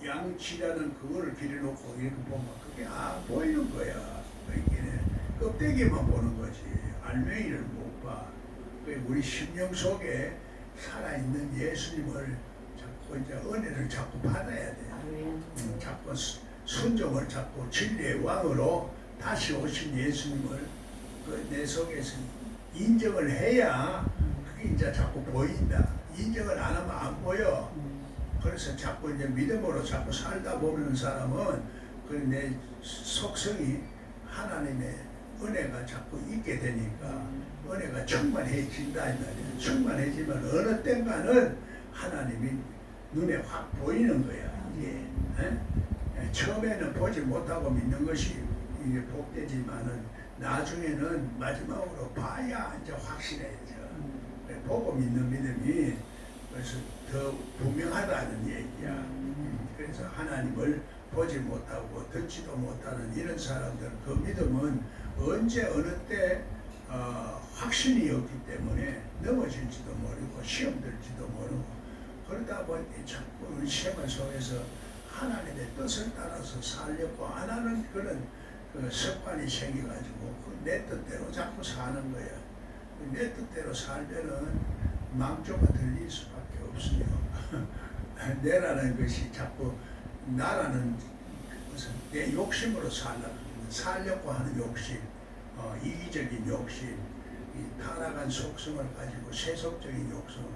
양치라는 그거를 길어놓고 이렇게 보면 그게 안 보이는 거야. 그러니까 껍데기만 보는 거지. 알맹이를 못 봐. 우리 심령 속에 살아있는 예수님을 자꾸 이제 은혜를 자꾸 받아야 돼. 자꾸 순종을 자꾸 진리의 왕으로 다시 오신 예수님을 내 속에서 인정을 해야 그게 이제 자꾸 보인다. 인정을 안 하면 안 보여. 그래서 자꾸 이제 믿음으로 자꾸 살다 보는 사람은 그 내 속성이 하나님의 은혜가 자꾸 있게 되니까 은혜가 충만해진다 이 말이야. 충만해지면 어느 때인가는 하나님이 눈에 확 보이는 거야. 이게 처음에는 보지 못하고 믿는 것이 이게 복되지만은 나중에는 마지막으로 봐야 이제 확실해져. 보고 믿는 믿음이 그래서 더 분명하다는 얘기야. 그래서 하나님을 보지 못하고 듣지도 못하는 이런 사람들 그 믿음은 언제 어느 때 확신이 없기 때문에 넘어질지도 모르고 시험 들지도 모르고 그러다 보니 자꾸 시험 속에서 하나님의 뜻을 따라서 살려고 안 하는 그런 그 습관이 생겨가지고 내 뜻대로 자꾸 사는 거야. 내 뜻대로 살면은 망조가 들릴 수밖에 없어요. 내라는 것이 자꾸 나라는 것은 내 욕심으로 살려고 하는 욕심, 이기적인 욕심, 이 타락한 속성을 가지고 세속적인 욕심,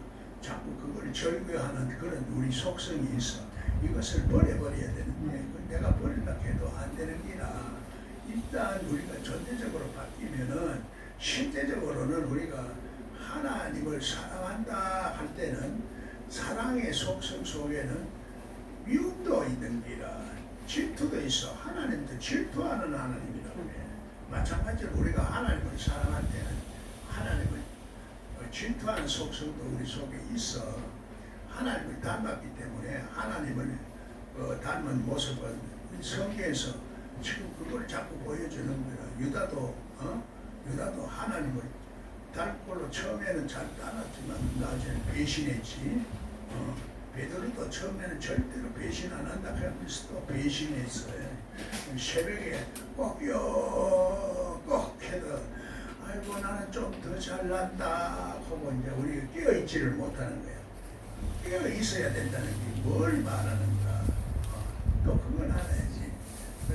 자꾸 그걸 절규하는 그런 우리 속성이 있어. 이것을 버려버려야 되는데 내가 버리려고 해도 안 되는 기라. 일단 우리가 전체적으로 바뀌면은 실제적으로는 우리가 하나님을 사랑한다 할 때는 사랑의 속성 속에는 미움도 있는 기라. 질투도 있어. 하나님도 질투하는 하나님이라고 해. 마찬가지로 우리가 하나님을 사랑할 때는 하나님을 질투하는 속성도 우리 속에 있어. 하나님을 닮았기 때문에 하나님을 닮은 모습은 성경에서 지금 그걸 자꾸 보여주는 거야. 유다도 하나님을 닮고로 처음에는 잘 따랐지만 나중에 배신했지. 베드로도 처음에는 절대로 배신 안 한다 하면서 또 배신했어요. 새벽에 꼭 해도 아이고 나는 좀 더 잘난다 하고 이제 우리가 깨어있지를 못하는 거야. 깨어 있어야 된다는 게 뭘 말하는가. 또 그걸 알아야지.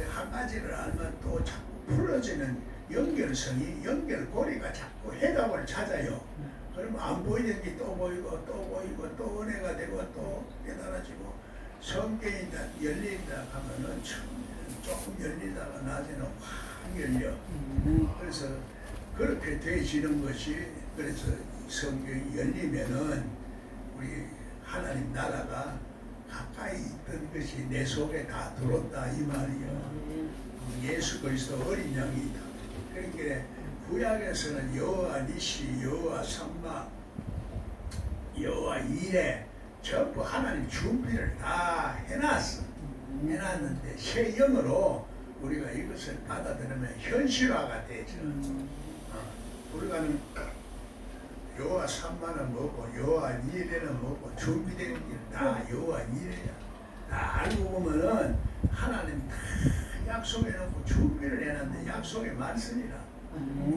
한 가지를 알면 또 자꾸 풀어지는 연결성이 연결고리가 자꾸 해답을 찾아요. 그러면 안 보이는 게 또 보이고 또 보이고 또 은혜가 되고 또 깨달아지고 성경이 열린다 하면은 처음에는 조금 열리다가 낮에는 확 열려. 그래서 그렇게 되어지는 것이 그래서 성경이 열리면은 우리 하나님 나라가 가까이 있던 것이 내 속에 다 들어온다 이 말이요. 예수 그리스도 어린 양이다. 그러니까 구약에서는 여호와 니시, 여호와 삼마, 여호와 이레 전부 하나님 준비를 다 해놨어. 해놨는데 새 영으로 우리가 이것을 받아들이면 현실화가 되죠. 우리가는 여호와 삼마는 뭐고 여호와 이레는 뭐고 준비된 게 다 여호와 이레야. 다 알고 보면은 하나님 다 약속해놓고 준비를 해놨는데 약속의 말씀이라.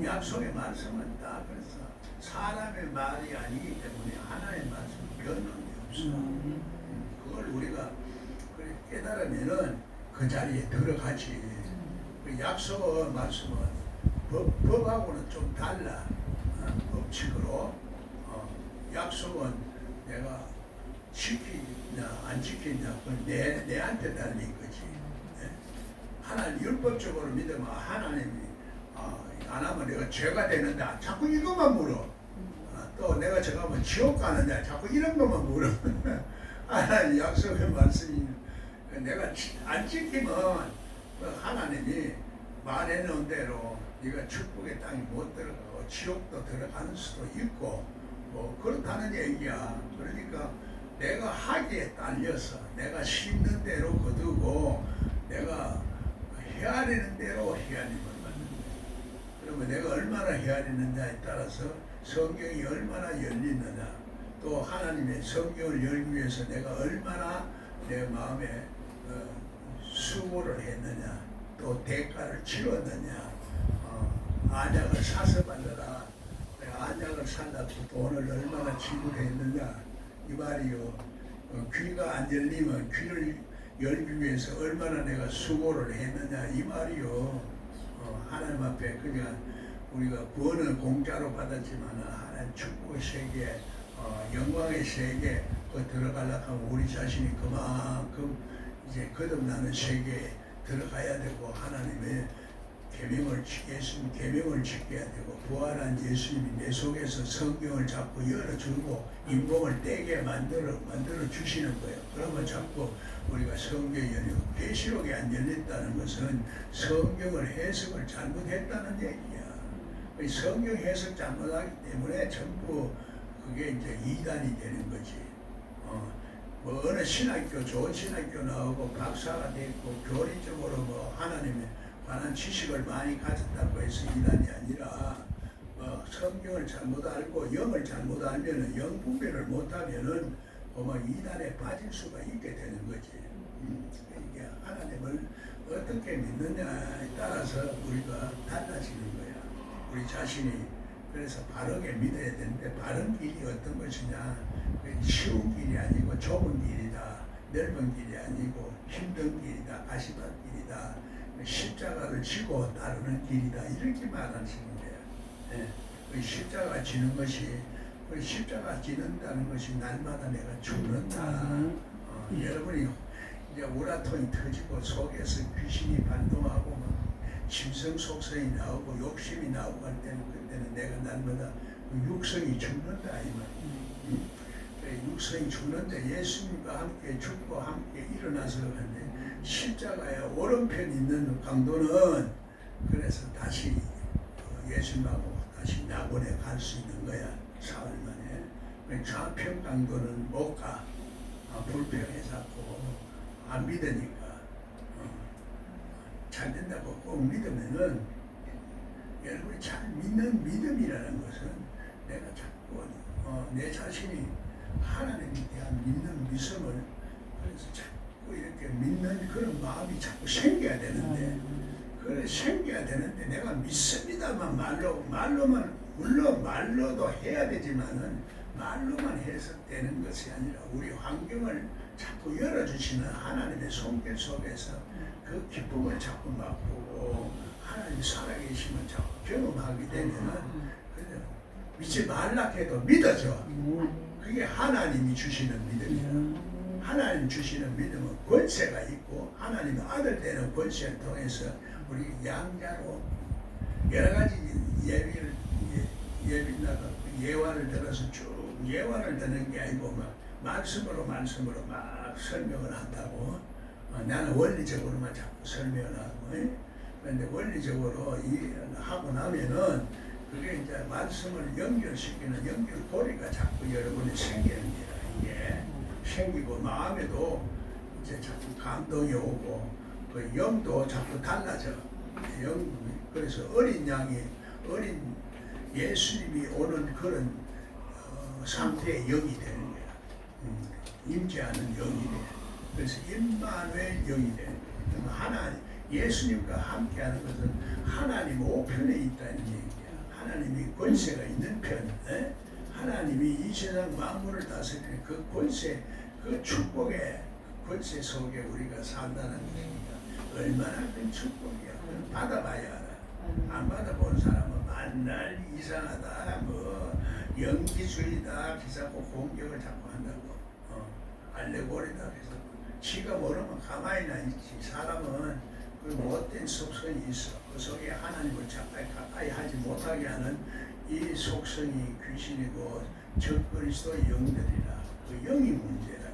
약속의 말씀은 다 그래서 사람의 말이 아니기 때문에 하나님의 말씀은 변함이 없어. 그걸 우리가 깨달으면은 그 자리에 들어가지. 그 약속의 말씀은 법하고는 좀 달라. 법칙으로 약속은 내가 지키냐 안 지키냐 그건 내한테 달린 거지. 하나님 율법적으로 믿으면 하나님이 안 하면 내가 죄가 되는데 자꾸 이것만 물어. 또 내가 저거 하면 지옥 가느냐 자꾸 이런 것만 물어. 하나님 약속의 말씀이 내가 안 지키면 하나님이 말해놓은 대로 네가 축복의 땅에 못 들어가고 지옥도 들어가는 수도 있고 뭐 그렇다는 얘기야. 그러니까 내가 하기에 딸려서 내가 심는 대로 거두고 내가 헤아리는 대로 헤아림을 받는 거야. 그러면 내가 얼마나 헤아리느냐에 따라서 성경이 얼마나 열리느냐 또 하나님의 성경을 열기 위해서 내가 얼마나 내 마음에 수고를 했느냐 또 대가를 치렀느냐 안약을 사서 받느라 내가 안약을 살라고 돈을 얼마나 지불했느냐 이 말이요. 귀가 안 열리면 귀를 열기 위해서 얼마나 내가 수고를 했느냐 이 말이요. 하나님 앞에 그냥 우리가 구원은 공짜로 받았지만 하나님 축복의 세계 영광의 세계 들어가려고 하면 우리 자신이 그만큼 이제 거듭나는 세계에 들어가야 되고 하나님의 예수님 계명을 지켜야 되고 부활한 예수님이 내 속에서 성경을 자꾸 열어주고 인봉을 떼게 만들어 주시는 거예요. 그러면 자꾸 우리가 성경이 열리고 계시록이 안 열렸다는 것은 성경을 해석을 잘못했다는 얘기야. 성경 해석 잘못하기 때문에 전부 그게 이제 이단이 되는 거지. 뭐 어느 신학교 좋은 신학교 나오고 박사가 됐고 교리적으로 뭐 하나님의 관한 지식을 많이 가졌다고 해서 이단이 아니라 성경을 잘못 알고 영을 잘못 알면은 영 분별을 못하면은 이단에 빠질 수가 있게 되는 거지. 이게 하나님을 어떻게 믿느냐에 따라서 우리가 달라지는 거야. 우리 자신이 그래서 바르게 믿어야 되는데 바른 길이 어떤 것이냐? 쉬운 길이 아니고 좁은 길이다. 넓은 길이 아니고 힘든 길이다. 가시밭길이다. 십자가를 지고 따르는 길이다. 이렇게 말하시는 거예요. 네. 그 십자가 지는 것이 그 십자가 지는다는 것이 날마다 내가 죽는다. 여러분이 이제 우라통이 터지고 속에서 귀신이 반동하고 막 심성 속성이 나오고 욕심이 나오고 할 때는 그때는 내가 날마다 그 육성이 죽는다 이 말이에요. 육성이 죽는데 예수님과 함께 죽고 함께 일어나서 하는데 십자가의 오른편 있는 강도는 그래서 다시 예수님하고 다시 낙원에 갈 수 있는 거야. 사흘 만에. 좌편 강도는 못 가. 불평해 자꾸 안 믿으니까. 잘 된다고 꼭 믿으면은 여러분이 잘 믿는 믿음이라는 것은 내가 자꾸 내 자신이 하나님에 대한 믿는 믿음을 그래서 자꾸 이렇게 믿는 그런 마음이 자꾸 생겨야 되는데 그래 생겨야 되는데 내가 믿습니다만 말로만 물론 말로도 해야 되지만은 말로만 해석되는 것이 아니라 우리 환경을 자꾸 열어주시는 하나님의 손길 속에서 그 기쁨을 자꾸 맛보고 하나님 살아계심을 자꾸 경험하게 되면은 믿지 말라 해도 믿어져. 그게 하나님이 주시는 믿음이야. 하나님 주시는 믿음은 권세가 있고 하나님의 아들 되는 권세를 통해서 우리 양자로 여러 가지 예화를 들어서 쭉 예화를 듣는 게 아니고 막 말씀으로 막 설명을 한다고. 나는 원리적으로만 자꾸 설명을 하고. 그런데 원리적으로 하고 나면은 그게 이제 말씀을 연결시키는 연결고리가 자꾸 여러분이 생기는 거야. 이게 생기고 마음에도 이제 자꾸 감동이 오고 그 영도 자꾸 달라져. 그래서 어린 예수님이 오는 그런 상태의 영이 되는 거야. 임재하는 영이 돼. 그래서 임마누엘 영이 돼. 예수님과 함께하는 것은 하나님 우편에 있다는 얘기야. 하나님이 권세가 있는 편. 하나님이 이 세상 만물을 다스리는 그 권세, 그 축복의 권세 속에 우리가 산다는 얘기야. 얼마나 큰 축복이야. 받아봐야 알아. 안 받아본 사람은 만날 이상하다, 연기주의다, 자꾸 공격을 자꾸 한다고. 알레고리다. 그래서 지가 모르면 가만히나 있지. 사람은 그 못된 속성이 있어. 그 속에 하나님을 가까이 하지 못하게 하는 이 속성이 귀신이고 적그리스도의 영들이라. 그 영이 문제다.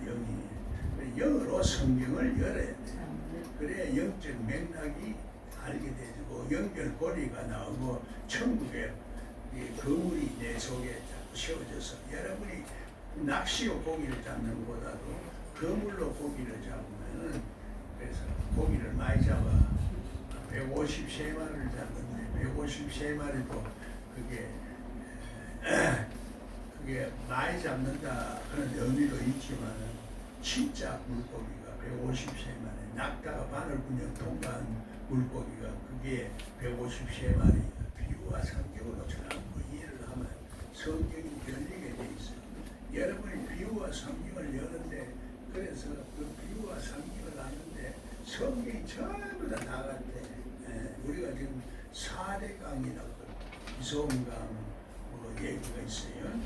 영으로 성경을 열어야 돼. 그래야 영적 맥락이 알게 되고 연결고리가 나오고 천국의 거울이 내 속에 자꾸 세워져서 여러분이 낚시로 고기를 잡는 것보다도 그물로 고기를 잡으면은 그래서 고기를 많이 잡아 153마리를 잡는데 153마리도 그게 많이 잡는다 그런 의미도 있지만 진짜 물고기가 153마리 낙타가 바늘군형 통과한 물고기가 그게 153마리 비유와 성경으로 전하는 거 이해를 하면 성경이 열리게 돼 있어요. 여러분이 비유와 성경을 여는데 그래서 그 비유와 성경을 하는데 성경이 전부 다 나갔대. 우리가 지금 4대강이라고 이소음강으로 얘기가 있어요.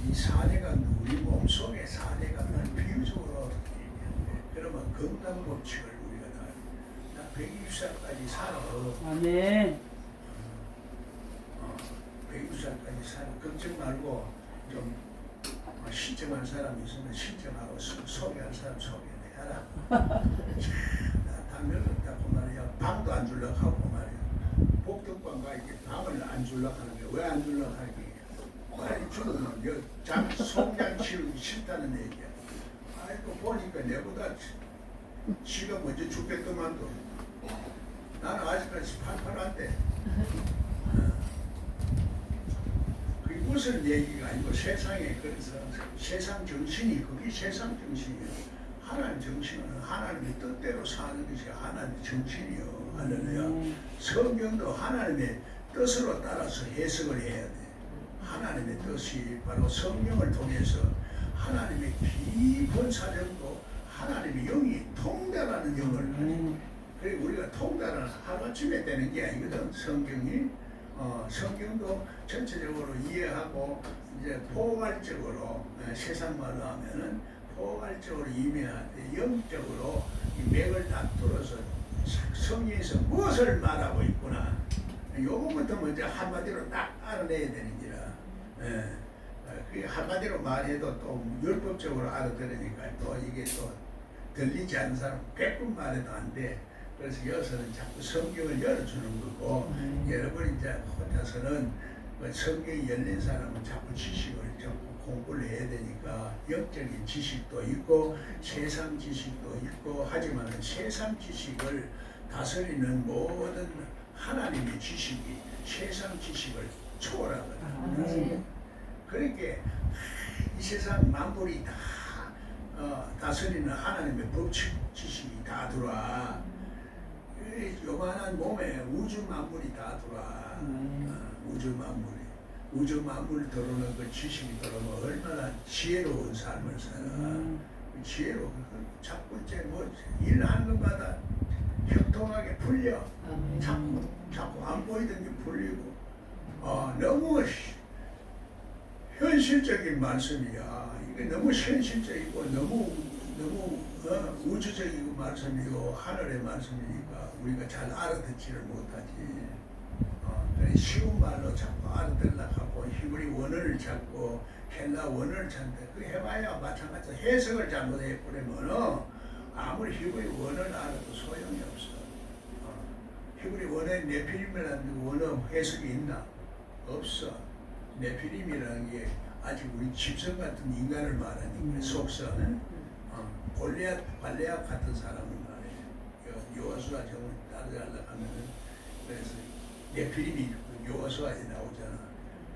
이 4대강도 우리 몸속에 4대강을 비유적으로 얘기하는데 그러면 건강법칙을 우리가 다 120살까지 살아. 아멘. 120살까지 살아. 걱정 말고 좀 신청할 사람이 있으면 신청하고 소개할 사람 소개해라. 당면은 없다고 말이야. 방도 안 줄라고 하고 말이야. 복덕방 가 이렇게 방을 안 줄라고 하는 게 왜 안 줄라고 하는 게 빨리 주는 잠 송장 치우기 싫다는 얘기야. 아이고 보니까 내보다 지가 먼저 죽겠더만도 나는 아직까지 팔팔한데. 그게 무슨 얘기가 아니고 세상에 그래서 세상 정신이 그게 세상 정신이에요. 하나님 정신은 하나님의 뜻대로 사는 것이 하나님의 정신이요. 할렐루야. 성경도 하나님의 뜻으로 따라서 해석을 해야 돼. 하나님의 뜻이 바로 성령을 통해서 하나님의 깊은 사정도 하나님의 영이 통달하는 영을 가지고 그리고 우리가 통달은 하루아침에 되는 게 아니거든. 성경이 성경도 전체적으로 이해하고 이제 포괄적으로 세상 말로 하면은 포괄적으로 이해하는데 영적으로 이 맥을 다 뚫어서 성경에서 무엇을 말하고 있구나. 요거부터 먼저 한마디로 딱 알아내야 되는지라. 그게 한마디로 말해도 또 율법적으로 알아들으니까 또 이게 또 들리지 않는 사람 100분 말해도 안 돼. 그래서 여기서는 자꾸 성경을 열어주는 거고 여러분이 이제 혼자서는 성경이 열린 사람은 자꾸 지식을 자꾸 공부를 해야 되니까 영적인 지식도 있고 세상 지식도 있고 하지만 세상 지식을 다스리는 모든 하나님의 지식이 세상 지식을 초월하거든요. 그렇게 이 세상 만물이 다 다스리는 하나님의 법칙 지식이 다 들어와. 요만한 몸에 우주 만물이 다 들어와. 우주 만물 들어오는 그 지식이 들어오면 얼마나 지혜로운 삶을 살아. 지혜로 자꾸 이제 뭐 일하는 것마다 형통하게 풀려. 자꾸 안 보이던 게 풀리고. 너무 현실적인 말씀이야. 이게 너무 현실적이고 너무 우주적이고 말씀이고 하늘의 말씀이니까 우리가 잘 알아듣지를 못하지. 쉬운 말로 자꾸 알아들으려고 하고 히브리 원어를 찾고 헬라 원어를 찾는데 그 해봐야 마찬가지로 해석을 잘못해버리면 아무리 히브리 원어를 알아도 소용이 없어. 히브리 원어에 네피림이라는 원어 해석이 있나? 없어. 네피림이라는 게 아직 우리 집성 같은 인간을 말하는 거야. 속성은 발레아 같은 사람을 말해요. 여호수아 정을 따르려고 하면은 그래서 네피림이 여호수아에 나오잖아.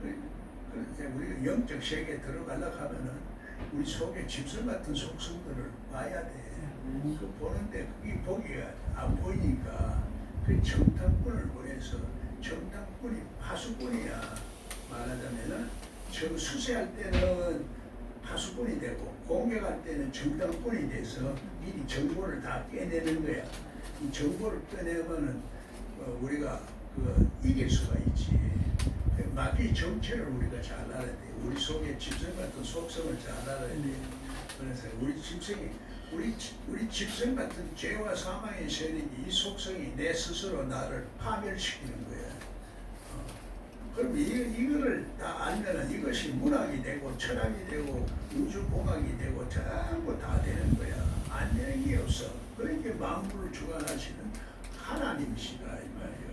그래서 우리가 영적 세계에 들어가려고 하면은 우리 속에 집성 같은 속성들을 봐야 돼. 그 보는데 그게 보기가 안 보이니까 그 정탐꾼을 보내서 정탐꾼이 파수꾼이야. 말하자면은 저 수세할 때는 파수꾼이 되고 공격할 때는 정탐꾼이 돼서 미리 정보를 다 깨내는 거야. 이 정보를 꺼내면은 우리가 이길 수가 있지. 마귀 정체를 우리가 잘 알아야 돼. 우리 속에 집성 같은 속성을 잘 알아야 돼. 그래서 우리 집성이 우리 집성 같은 죄와 사망의 세력이 이 속성이 내 스스로 나를 파멸시키는 거야. 그럼 이거를 다 알면은 이것이 문학이 되고 철학이 되고 우주공학이 되고 전부 다 되는 거야. 안 되는 게 없어. 그러니까 만물을 주관하시는 하나님이시다 이 말이에요.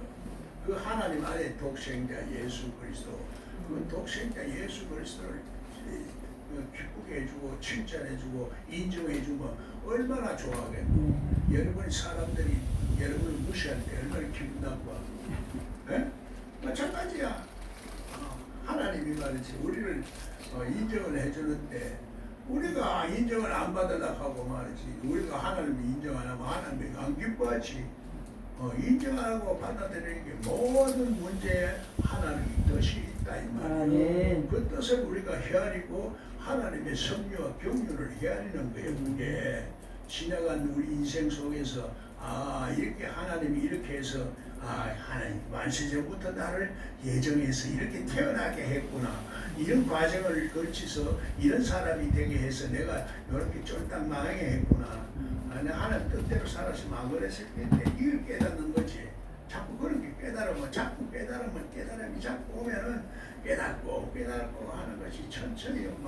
그 하나님 안에 독생자 예수 그리스도, 그 독생자 예수 그리스도를 기쁘게 해주고 칭찬해주고 인정해주면 얼마나 좋아하겠노. 여러분 사람들이 여러분을 무시할 때 얼마나 기분 나빠. 마찬가지야. 하나님이 말이지 우리를 인정을 해주는데 우리가 인정을 안 받으려고 하고 말이지 우리가 하나님이 인정 안 하면 하나님이 안 기뻐하지. 인정하고 받아들이는 게 모든 문제에 하나님의 뜻이 있다 이 말이에요. 그 뜻을 우리가 헤아리고 하나님의 섭리와 경륜을 헤아리는 거예요. 그게 지나간 우리 인생 속에서 이렇게 하나님이 이렇게 해서 하나님 만세전부터 나를 예정해서 이렇게 태어나게 했구나. 이런 과정을 거쳐서 이런 사람이 되게 해서 내가 이렇게 쫄딱 망하게 했구나. 내가 하나님 뜻대로 살았으면 안 그랬을 텐데 이걸 깨닫는 거야.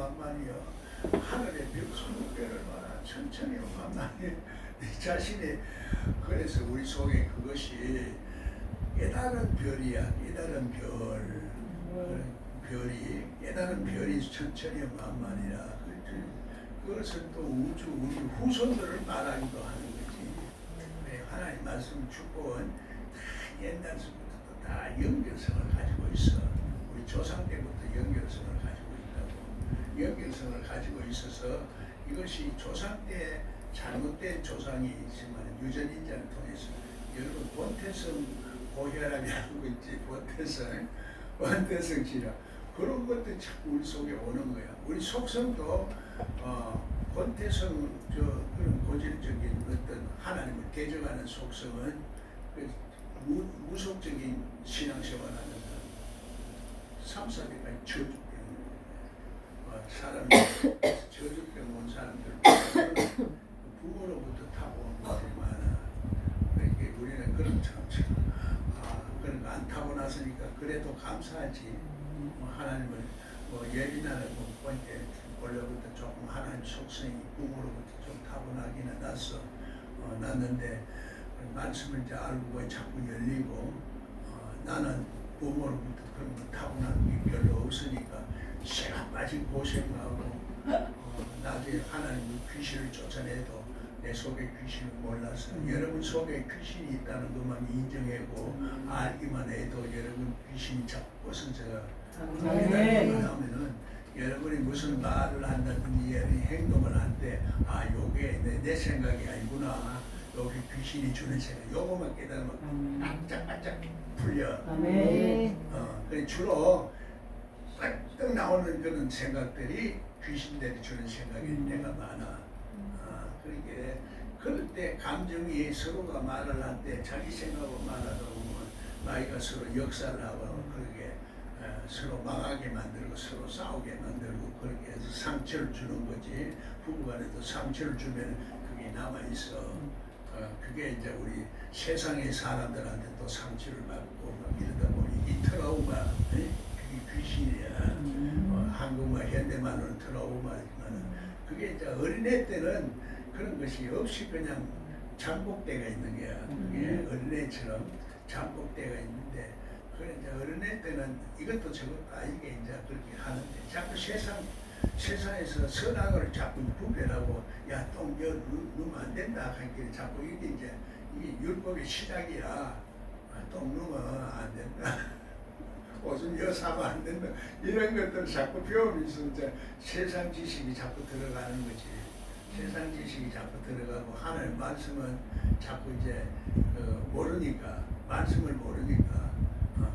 만만이여 하늘의 별 20배를 봐라 천천히 만만히 네 자신이 그래서 우리 속에 그것이 깨달은 별이야. 깨달은 별 별이 깨달은 별이 천천히 만만이라 그것은 또 우주 우리 후손들을 말하기도 하는 거지. 하나님 말씀 축복은 다 옛날서부터 다 연결성을 가지고 있어. 우리 조상 때부터 연결성을 가지고 있다고. 연결성을 가지고 있어서 이것이 조상 때 잘못된 조상이 있지만 유전인자를 통해서 여러분 본태성 고혈압이라고 있지. 본태성 질환 그런 것들이 자꾸 우리 속에 오는 거야. 우리 속성도 본태성 그런 고질적인 어떤 하나님을 대적하는 속성은 그 무속적인 신앙생활하는 3-4대까지 저주병 사람이 저주병 온 사람들 부모로부터 타고온 것들이 많아. 그러니까 우리는 그런 그런 거 안 타고 났으니까 그래도 감사하지. 하나님을 예민하는 번째 원래부터 조금 하나님 속성이 부모로부터 좀 타고나기는 났는데 말씀을 이제 알고 자꾸 열리고 나는 부모로부터 그런 거 타고난 게 별로 없으니까 새가 빠진 고생하고 나중에 하나님 귀신을 쫓아내도 내 속에 귀신을 몰라서 여러분 속에 귀신이 있다는 것만 인정하고 알기만 해도 여러분 귀신이 자꾸 벗어져요. 하면은 여러분이 무슨 말을 한다든지 행동을 한때 요게 내 생각이 아니구나. 여기 귀신이 주는 생각. 요거만 깨달으면 반짝반짝 풀려. 그래 주로 딱 나오는 그런 생각들이 귀신들이 주는 생각이 내가 많아. 그러니까 그럴 때 감정이 서로가 말을 할 때 자기 생각으로 말하다 보면 나이가 서로 역사를 하고 그렇게 서로 망하게 만들고 서로 싸우게 만들고 그렇게 해서 상처를 주는 거지. 부부간에도 상처를 주면 그게 남아있어. 그게 이제 우리 세상의 사람들한테 또 상처를 받고 막 이러다 보니 이 트라우마 그게 귀신이야. 한국말 현대말로는 트라우마지만 그게 이제 어린애 때는 그런 것이 없이 그냥 잠복대가 있는 거야. 그게 어린애처럼 잠복대가 있는데 그래 이제 어린애 때는 이것도 저것도 아니게 이제 그렇게 하는데 자꾸 세상에서 선악을 자꾸 분별하고 똥 넣으면 안 된다 하니까 자꾸 이게 율법의 시작이야. 똥 넣으면 안 된다. 오줌 사면 안 된다. 이런 것들 자꾸 배우면서 이제 세상 지식이 자꾸 들어가는 거지. 세상 지식이 자꾸 들어가고 하나님 말씀은 자꾸 이제 모르니까 말씀을 모르니까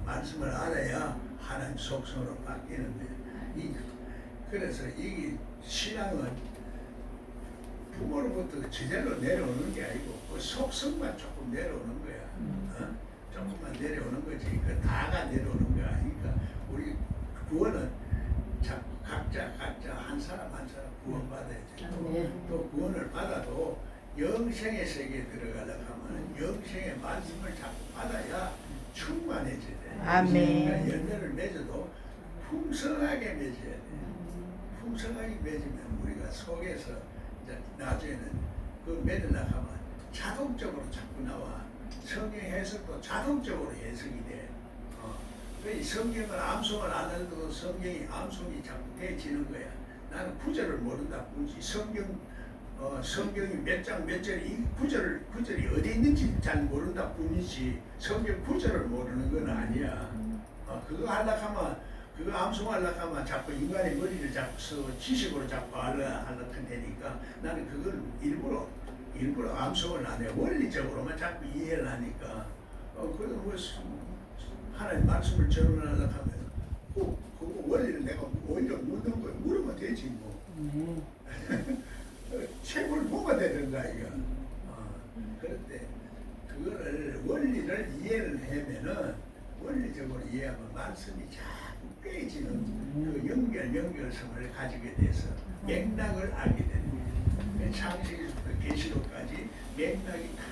말씀을 알아야 하나님 속성으로 바뀌는 거예요. 그래서 이 신앙은 부모로부터 제대로 내려오는 게 아니고 그 속성만 조금 내려오는 거야. 조금만 내려오는 거지. 그 다가 내려오는 거 아니니까 우리 구원은 각자 한 사람 구원받아야지. 또 구원을 받아도 영생의 세계에 들어가려고 하면 영생의 말씀을 자꾸 받아야 충만해져야 돼. 아멘. 열매를 맺어도 풍성하게 맺어야 돼. 풍성하게 맺으면 우리가 속에서 이제 나중에는 그 맺으려고 하면 자동적으로 자꾸 나와. 성경 해석도 자동적으로 해석이 돼. 그 성경을 암송을 안 해도 성경이 암송이 자꾸 돼지는 거야. 나는 구절을 모른다 뿐이지 성경이 몇 장 몇 절이 이 구절이 어디 있는지 잘 모른다 뿐이지 성경 구절을 모르는 건 아니야. 그거 하려고 하면 그거 암송하려고 하면 자꾸 인간의 머리를 자꾸 써 지식으로 자꾸 하려고 하니까 나는 그걸 일부러 암송을 안 해. 원리적으로만 자꾸 이해를 하니까 그래서 뭐 하나님 말씀을 전하려고 하면 그 원리를 내가 오히려 묻는 거야. 물으면 되지 뭐. 책을 보면 되는가 이거. 그런데 그거를 원리를 이해를 하면은 원리적으로 이해하면 말씀이 자꾸 깨지는 그 연결성을 가지게 돼서 맥락을 알게 되는 거예요. 창세기부터 계시록까지 맥락이 다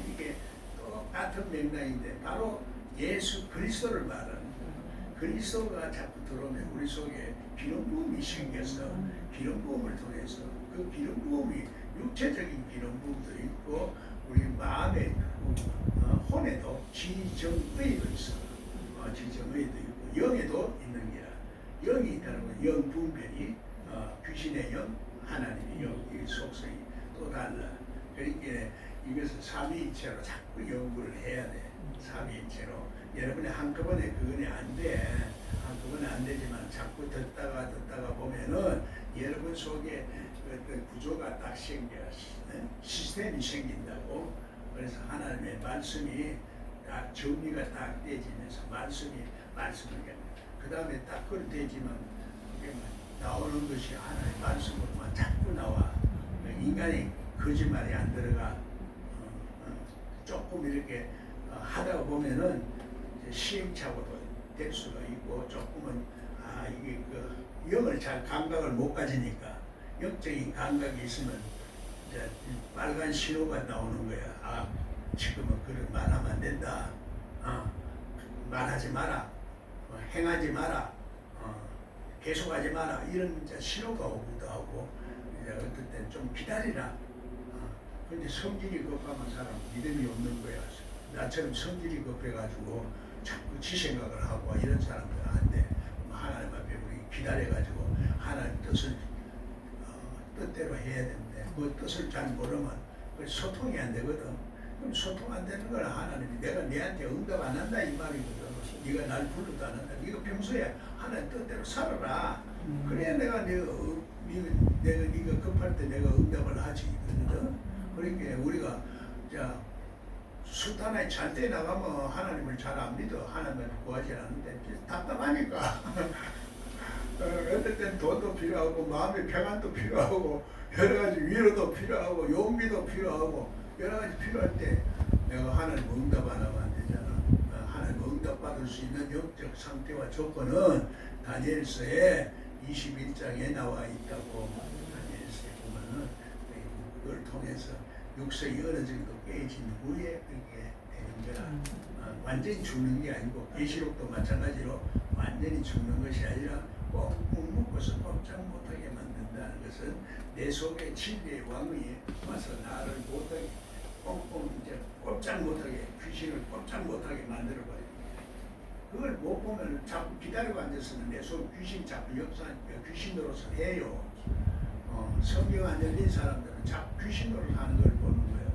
이게 똑같은 맥락인데 바로 예수 그리스도를 말하는 거예요. 그리스도가 자꾸 들어오면 우리 속에 기름 부음이 생겨서 기름 부음을 통해서 그 기름 부음이 육체적인 기름 부음도 있고 우리 마음의 혼에도 지정의도 있어. 지정의도 있고 영에도 있는 게라. 영이 있다는 건 영 분별이 귀신의 영, 하나님의 영, 이 속성이 또 달라. 그러니까 이것을 삼위일체로 자꾸 연구를 해야 돼. 삼위일체로. 여러분이 한꺼번에 그거는 안 돼. 한꺼번에 안 되지만 자꾸 듣다가 보면은 여러분 속에 그 구조가 딱 생겨. 시스템이 생긴다고. 그래서 하나님의 말씀이 딱 정리가 딱 되지면서 말씀을 그 다음에 딱 그걸 되지만 그게 나오는 것이 하나님의 말씀으로만 자꾸 나와. 인간이 거짓말이 안 들어가. 조금 이렇게 하다가 보면은 시행착오도 될 수가 있고 조금은 이게 그 영을 잘 감각을 못 가지니까 영적인 감각이 있으면 이제 빨간 신호가 나오는 거야. 지금은 그런 말하면 안 된다. 말하지 마라. 행하지 마라. 계속하지 마라. 이런 이제 신호가 오기도 하고 이제 어떨 땐 좀 기다리라. 근데 성질이 급하면 사람 믿음이 없는 거야. 나처럼 성질이 급해가지고 자꾸 지 생각을 하고 이런 사람들은 안 돼. 하나님 앞에 우리 기다려가지고 하나님 뜻대로 해야 되는데 그 뜻을 잘 모르면 소통이 안 되거든. 그럼 소통 안 되는 건 하나님이 내가 너한테 응답 안 한다 이 말이거든. 네가 날 불러도 안 한다. 네가 평소에 하나님 뜻대로 살아라. 그래야 내가 네가 급할 때 내가 응답을 하지. 그러니까 우리가 숫하나에 잘때 나가면 하나님을 잘 안 믿어. 하나님을 구하지 않는데 답답하니까. 어떨 땐 돈도 필요하고 마음의 평안도 필요하고 여러 가지 위로도 필요하고 용기도 필요하고 여러 가지 필요할 때 내가 하나님 응답 안 하면 안 되잖아. 하나님 응답 받을 수 있는 영적 상태와 조건은 다니엘서에 21장에 나와 있다고. 다니엘서에 보면은 그걸 통해서 육성이 어느 정도 깨진 후에 그렇게 되는 거라. 완전히 죽는 게 아니고 계시록도 마찬가지로 완전히 죽는 것이 아니라 꽁꽁 묶어서 꼼짝 못하게 만든다는 것은 내 속에 진리의 왕이 와서 나를 못하게 꽁꽁 이제 꼼짝 못하게 귀신을 꼼짝 못하게 만들어버리는 거예요. 그걸 못 보면 자꾸 기다리고 앉았으면 내 속 귀신 자꾸 귀신 노릇을 해요. 성경 안 열린 사람들은 자꾸 귀신 노릇 하는 걸 보는 거예요.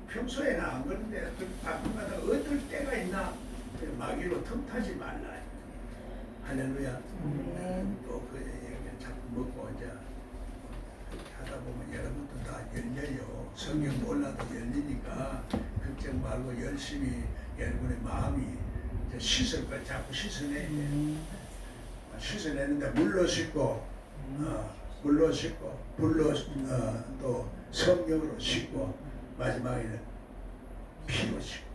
평소에는 안 그런데 가끔가다 어떨 때가 있나 마귀로 틈타지 말라. 할렐루야. 또 그 얘기를 자꾸 먹고 이제 하다 보면 여러분도 다 열려요. 성경 몰라도 열리니까 걱정 말고 열심히 여러분의 마음이 이제 씻을 걸 자꾸 씻어내야 돼. 씻어내는데 물로 씻고 물로 씻고 불로 또 성령으로 씻고 마지막에는 피로 씻고